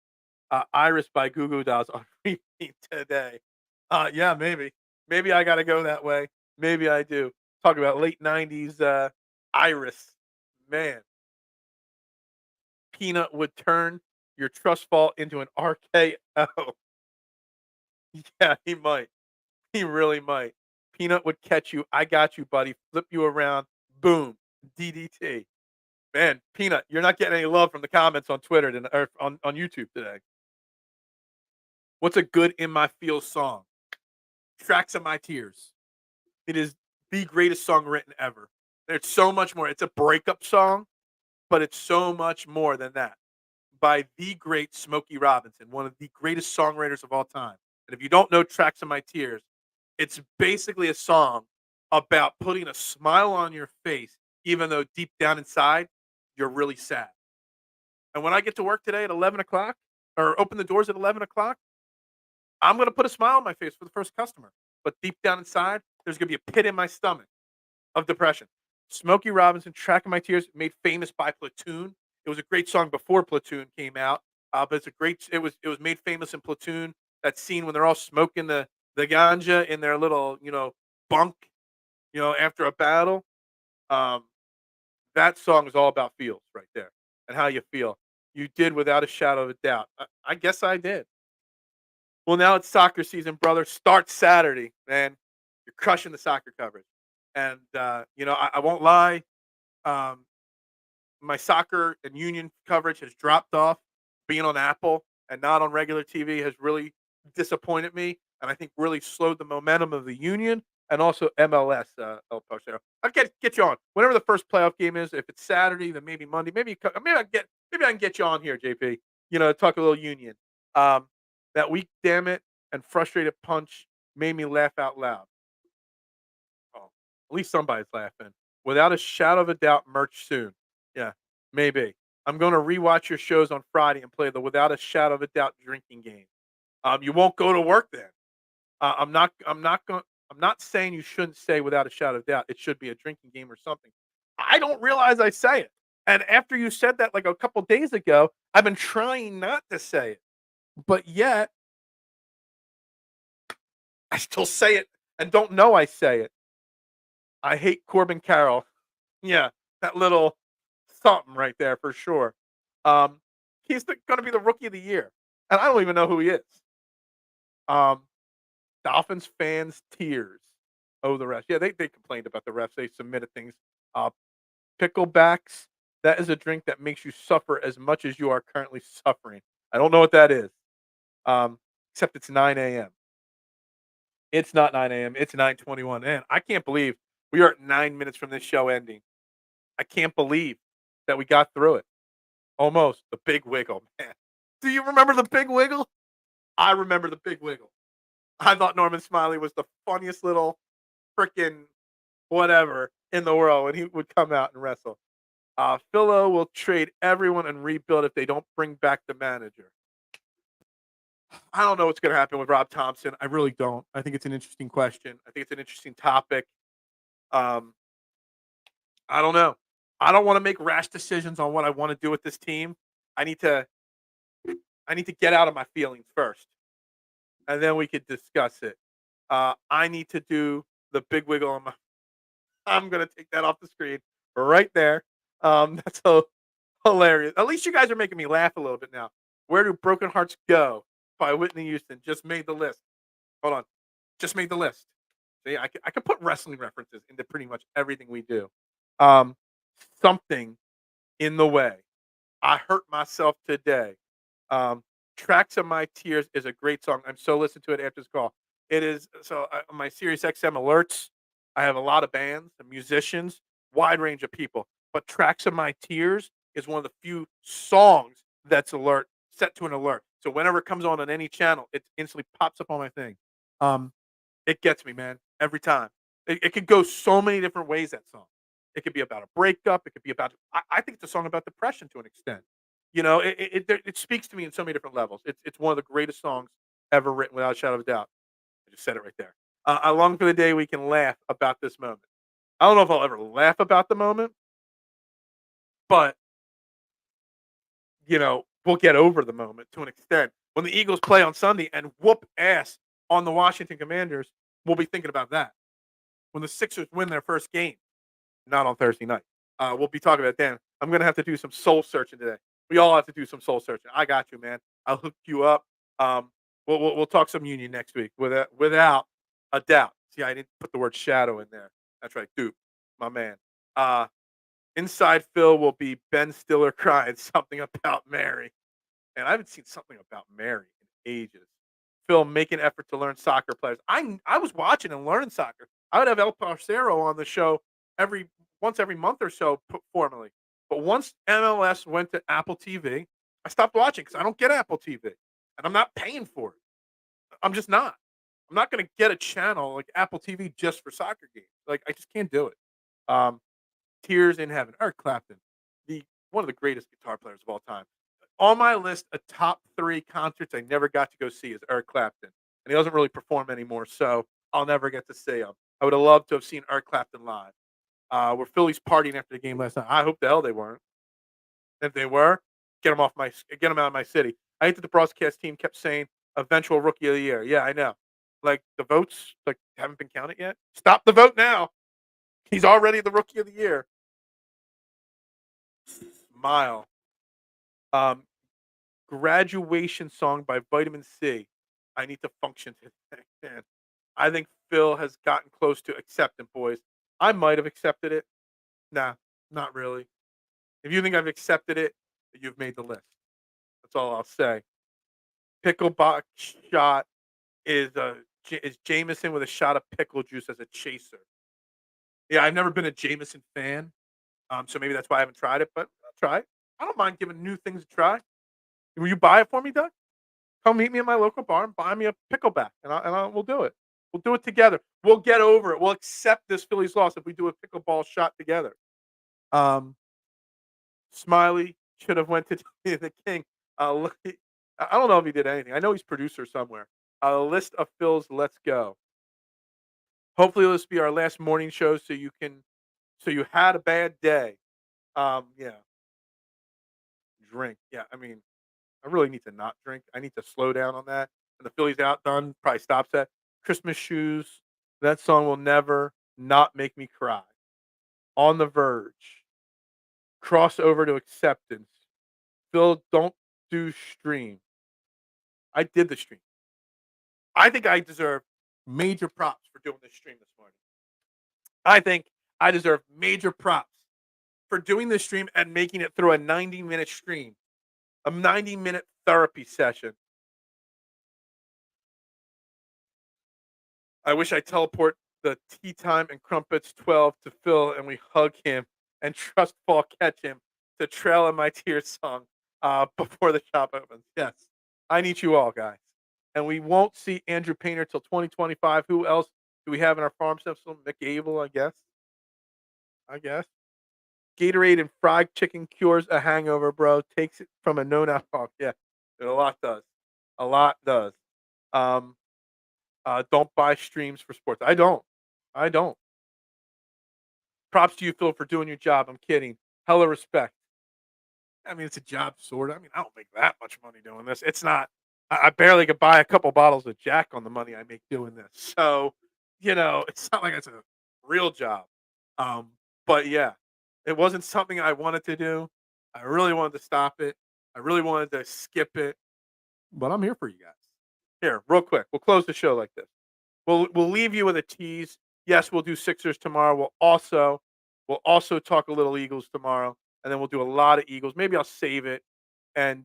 Iris by Goo Goo Dolls on repeat today. Yeah, maybe I got to go that way. Maybe I do. Talk about late '90s Iris, man. Peanut would turn your trust fall into an RKO. Yeah, he might. He really might. Peanut would catch you. I got you, buddy. Flip you around. Boom. DDT. Man, Peanut, you're not getting any love from the comments on Twitter or on YouTube today. What's a good In My Feels song? Tracks of My Tears. It is the greatest song written ever. There's so much more. It's a breakup song, but it's so much more than that. By the great Smokey Robinson, one of the greatest songwriters of all time. And if you don't know Tracks of My Tears, it's basically a song about putting a smile on your face, even though deep down inside, you're really sad. And when I get to work today at 11 o'clock or open the doors at 11 o'clock, I'm going to put a smile on my face for the first customer. But deep down inside, there's going to be a pit in my stomach of depression. Smokey Robinson, Track of My Tears, made famous by Platoon. It was a great song before Platoon came out, but it was made famous in Platoon. That scene when they're all smoking the ganja in their little bunk, after a battle. Um, that song is all about feels right there and how you feel. You did without a shadow of a doubt. I guess I did. Well, now it's soccer season, brother. Start Saturday, man. You're crushing the soccer coverage, and I won't lie. Um, my soccer and union coverage has dropped off. Being on Apple and not on regular TV has really disappointed me, and I think really slowed the momentum of the union and also MLS. El Pocho. I'll get you on whenever the first playoff game is. If it's Saturday, then maybe Monday. Maybe I can get you on here, JP. Talk a little union. That week, damn it, and frustrated punch made me laugh out loud. Oh, at least somebody's laughing. Without a shadow of a doubt, merch soon. Yeah, maybe. I'm going to rewatch your shows on Friday and play the Without a Shadow of a Doubt drinking game. You won't go to work then. I'm not saying you shouldn't say without a shadow of doubt it should be a drinking game or something. I don't realize I say it. And after you said that like a couple days ago, I've been trying not to say it. But yet I still say it and don't know I say it. I hate Corbin Carroll. Yeah, that little something right there for sure. Um, he's gonna be the rookie of the year. And I don't even know who he is. Um, Dolphins fans tears. Oh, the refs. Yeah, they complained about the refs. They submitted things. Uh, Picklebacks. That is a drink that makes you suffer as much as you are currently suffering. I don't know what that is. Except it's 9 a.m. It's not 9 a.m. It's 9:21. And I can't believe we are at 9 minutes from this show ending. I can't believe that we got through it. Almost the big wiggle, man. Do you remember the big wiggle? I remember the big wiggle. I thought Norman Smiley was the funniest little freaking whatever in the world when he would come out and wrestle. Philo will trade everyone and rebuild if they don't bring back the manager. I don't know what's going to happen with Rob Thompson. I really don't. I think it's an interesting question. I think it's an interesting topic. Um, I don't know. I don't want to make rash decisions on what I want to do with this team. I need to. I need to get out of my feelings first, and then we could discuss it. I need to do the big wiggle on my. I'm gonna take that off the screen right there. That's so hilarious. At least you guys are making me laugh a little bit now. Where do broken hearts go? By Whitney Houston. Just made the list. Hold on. Just made the list. See, I can put wrestling references into pretty much everything we do. Um, Something in the way. I hurt myself today. Um, Tracks of My Tears is a great song. I'm so listening to it after this call. It is so my Sirius XM alerts. I have a lot of bands and musicians, wide range of people. But Tracks of My Tears is one of the few songs that's alert set to an alert. So whenever it comes on any channel, it instantly pops up on my thing. Um, it gets me, man, every time. It could go so many different ways, that song. It could be about a breakup. It could be about I think it's a song about depression to an extent. You know, it speaks to me in so many different levels. It's one of the greatest songs ever written without a shadow of a doubt. I just said it right there. I long for the day we can laugh about this moment. I don't know if I'll ever laugh about the moment, but, we'll get over the moment to an extent. When the Eagles play on Sunday and whoop ass on the Washington Commanders, we'll be thinking about that. When the Sixers win their first game, not on Thursday night. We'll be talking about that. I'm gonna have to do some soul searching today. We all have to do some soul searching. I got you, man. I'll hook you up. Um, we'll talk some Union next week without a doubt. See, I didn't put the word shadow in there. That's right, dude, my man. Uh, Inside Phil will be Ben Stiller crying something about Mary, and I haven't seen something about Mary in ages. Phil, make an effort to learn soccer players. I was watching and learning soccer. I would have El Parcero on the show every once every month or so formally. But once MLS went to Apple TV, I stopped watching because I don't get Apple TV, and I'm not paying for it. I'm just not. I'm not going to get a channel like Apple TV just for soccer games. Like I just can't do it. Um, Tears in Heaven, Eric Clapton, the one of the greatest guitar players of all time. On my list of top 3 concerts I never got to go see is Eric Clapton, and he doesn't really perform anymore, so I'll never get to see him. I would have loved to have seen Eric Clapton live. Were Phillies partying after the game last night? I hope the hell they weren't. If they were, get them out of my city. I hate that the broadcast team kept saying eventual rookie of the year. Yeah, I know. Like the votes like haven't been counted yet. Stop the vote now. He's already the rookie of the year. Smile. Um, Graduation song by Vitamin C. I need to function today, man. I think Phil has gotten close to accepting, boys. I might have accepted it. Nah, not really. If you think I've accepted it, you've made the list. That's all I'll say. Pickleball shot is Jameson with a shot of pickle juice as a chaser. Yeah, I've never been a Jameson fan, so maybe that's why I haven't tried it. But I'll try it. I don't mind giving new things a try. Will you buy it for me, Doug? Come meet me at my local bar and buy me a pickleback, we'll do it. We'll do it together. We'll get over it. We'll accept this Phillies loss if we do a pickleball shot together. Um, Smiley should have went to the King. Look, I don't know if he did anything. I know he's producer somewhere. A list of Phil's Let's Go. Hopefully, this will be our last morning show, so you had a bad day. Yeah, drink. Yeah, I mean, I really need to not drink. I need to slow down on that. And the Phillies outdone probably stops that. Christmas shoes. That song will never not make me cry. On the verge. Cross over to acceptance. Phil, don't do stream. I did the stream. I think I deserve major props for doing this stream this morning. I think I deserve major props for doing this stream and making it through a 90-minute stream, a 90-minute therapy session. I wish I teleport the tea time and crumpets 12 to Phil and we hug him and trust fall catch him to Trail in My Tears song before the shop opens. Yes, I need you all, guys. And we won't see Andrew Painter till 2025. Who else do we have in our farm system? Mick Abel, I guess. Gatorade and fried chicken cures a hangover, bro. Takes it from a known alcoholic. Yeah, a lot does. A lot does. Um, don't buy streams for sports. I don't. I don't. Props to you, Phil, for doing your job. I'm kidding. Hella respect. I mean, it's a job, sort of. I mean, I don't make that much money doing this. It's not. I barely could buy a couple bottles of Jack on the money I make doing this. So, it's not like it's a real job. Um, but yeah, it wasn't something I wanted to do. I really wanted to stop it. I really wanted to skip it. But I'm here for you guys. Here, real quick. We'll close the show like this. We'll leave you with a tease. Yes, we'll do Sixers tomorrow. We'll also talk a little Eagles tomorrow, and then we'll do a lot of Eagles. Maybe I'll save it and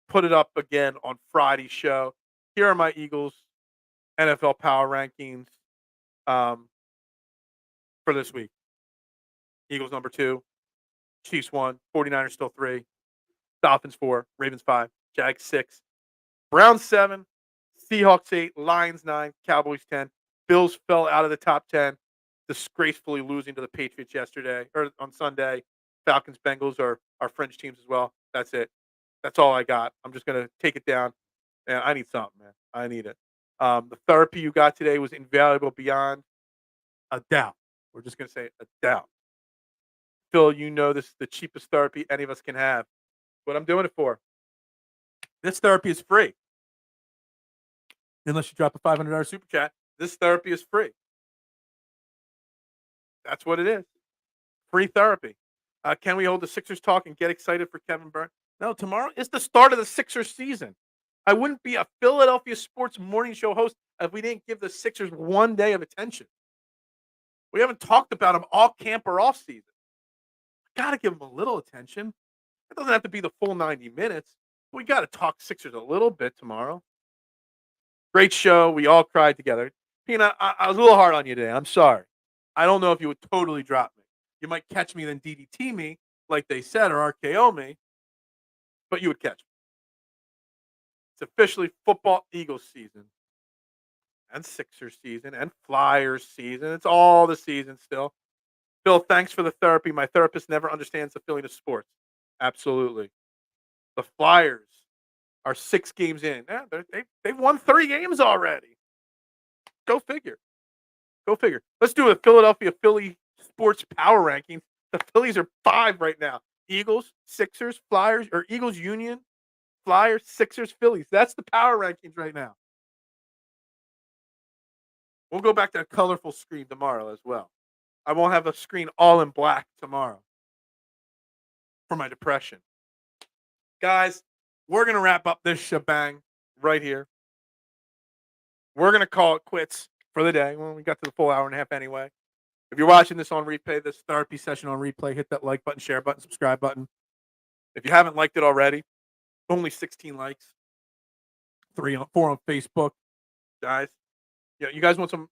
put it up again on Friday's show. Here are my Eagles NFL power rankings um, for this week. Eagles number 2, Chiefs 1, 49ers still 3, Dolphins 4, Ravens 5, Jags 6, Browns 7, Seahawks 8, Lions 9, Cowboys 10. Bills fell out of the top 10, disgracefully losing to the Patriots yesterday or on Sunday. Falcons, Bengals are fringe teams as well. That's it. That's all I got. I'm just gonna take it down. And I need something, man. I need it. The therapy you got today was invaluable beyond a doubt. We're just gonna say a doubt. Phil, you know this is the cheapest therapy any of us can have. What I'm doing it for. This therapy is free. Unless you drop a $500 super chat, this therapy is free. That's what it is. Free therapy. Can we hold the Sixers talk and get excited for Kevin Burns? No, tomorrow is the start of the Sixers season. I wouldn't be a Philadelphia sports morning show host if we didn't give the Sixers one day of attention. We haven't talked about them all camp or off season. Got to give them a little attention. It doesn't have to be the full 90 minutes. We got to talk Sixers a little bit tomorrow. Great show. We all cried together. Pina, I was a little hard on you today. I'm sorry. I don't know if you would totally drop me. You might catch me then DDT me, like they said, or RKO me, but you would catch me. It's officially football Eagles season and Sixers season and Flyers season. It's all the season still. Phil, thanks for the therapy. My therapist never understands the feeling of sports. Absolutely. The Flyers are 6 games in. Yeah, they've won 3 games already. Go figure. Go figure. Let's do a Philadelphia Philly sports power rankings. The Phillies are 5 right now. Eagles, Sixers, Flyers, or Eagles Union, Flyers, Sixers, Phillies. That's the power rankings right now. We'll go back to a colorful screen tomorrow as well. I won't have a screen all in black tomorrow for my depression. Guys, we're going to wrap up this shebang right here. We're going to call it quits for the day. Well, we got to the full hour and a half anyway. If you're watching this on replay, this therapy session on replay, hit that like button, share button, subscribe button. If you haven't liked it already, only 16 likes, 4 on Facebook, guys. You guys want some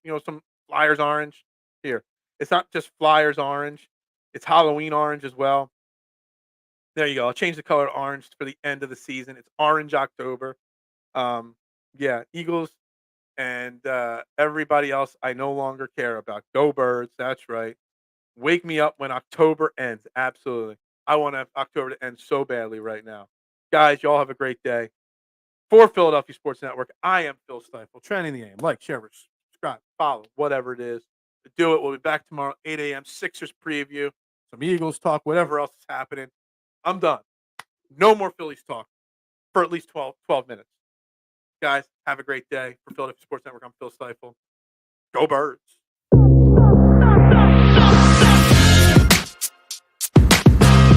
Flyers orange? Here, it's not just Flyers orange; it's Halloween orange as well. There you go. I'll change the color to orange for the end of the season. It's Orange October. Yeah, Eagles and everybody else I no longer care about. Go Birds. That's right. Wake me up when October ends. Absolutely. I want October to end so badly right now. Guys, y'all have a great day. For Philadelphia Sports Network, I am Phil Stiefel. Trending the game. Like, share, subscribe, follow, whatever it is. To do it, we'll be back tomorrow, 8 a.m. Sixers preview, some Eagles talk, whatever else is happening. I'm done. No more Phillies talk for at least 12 minutes. Guys, have a great day. For Philadelphia Sports Network, I'm Phil Stiefel. Go Birds.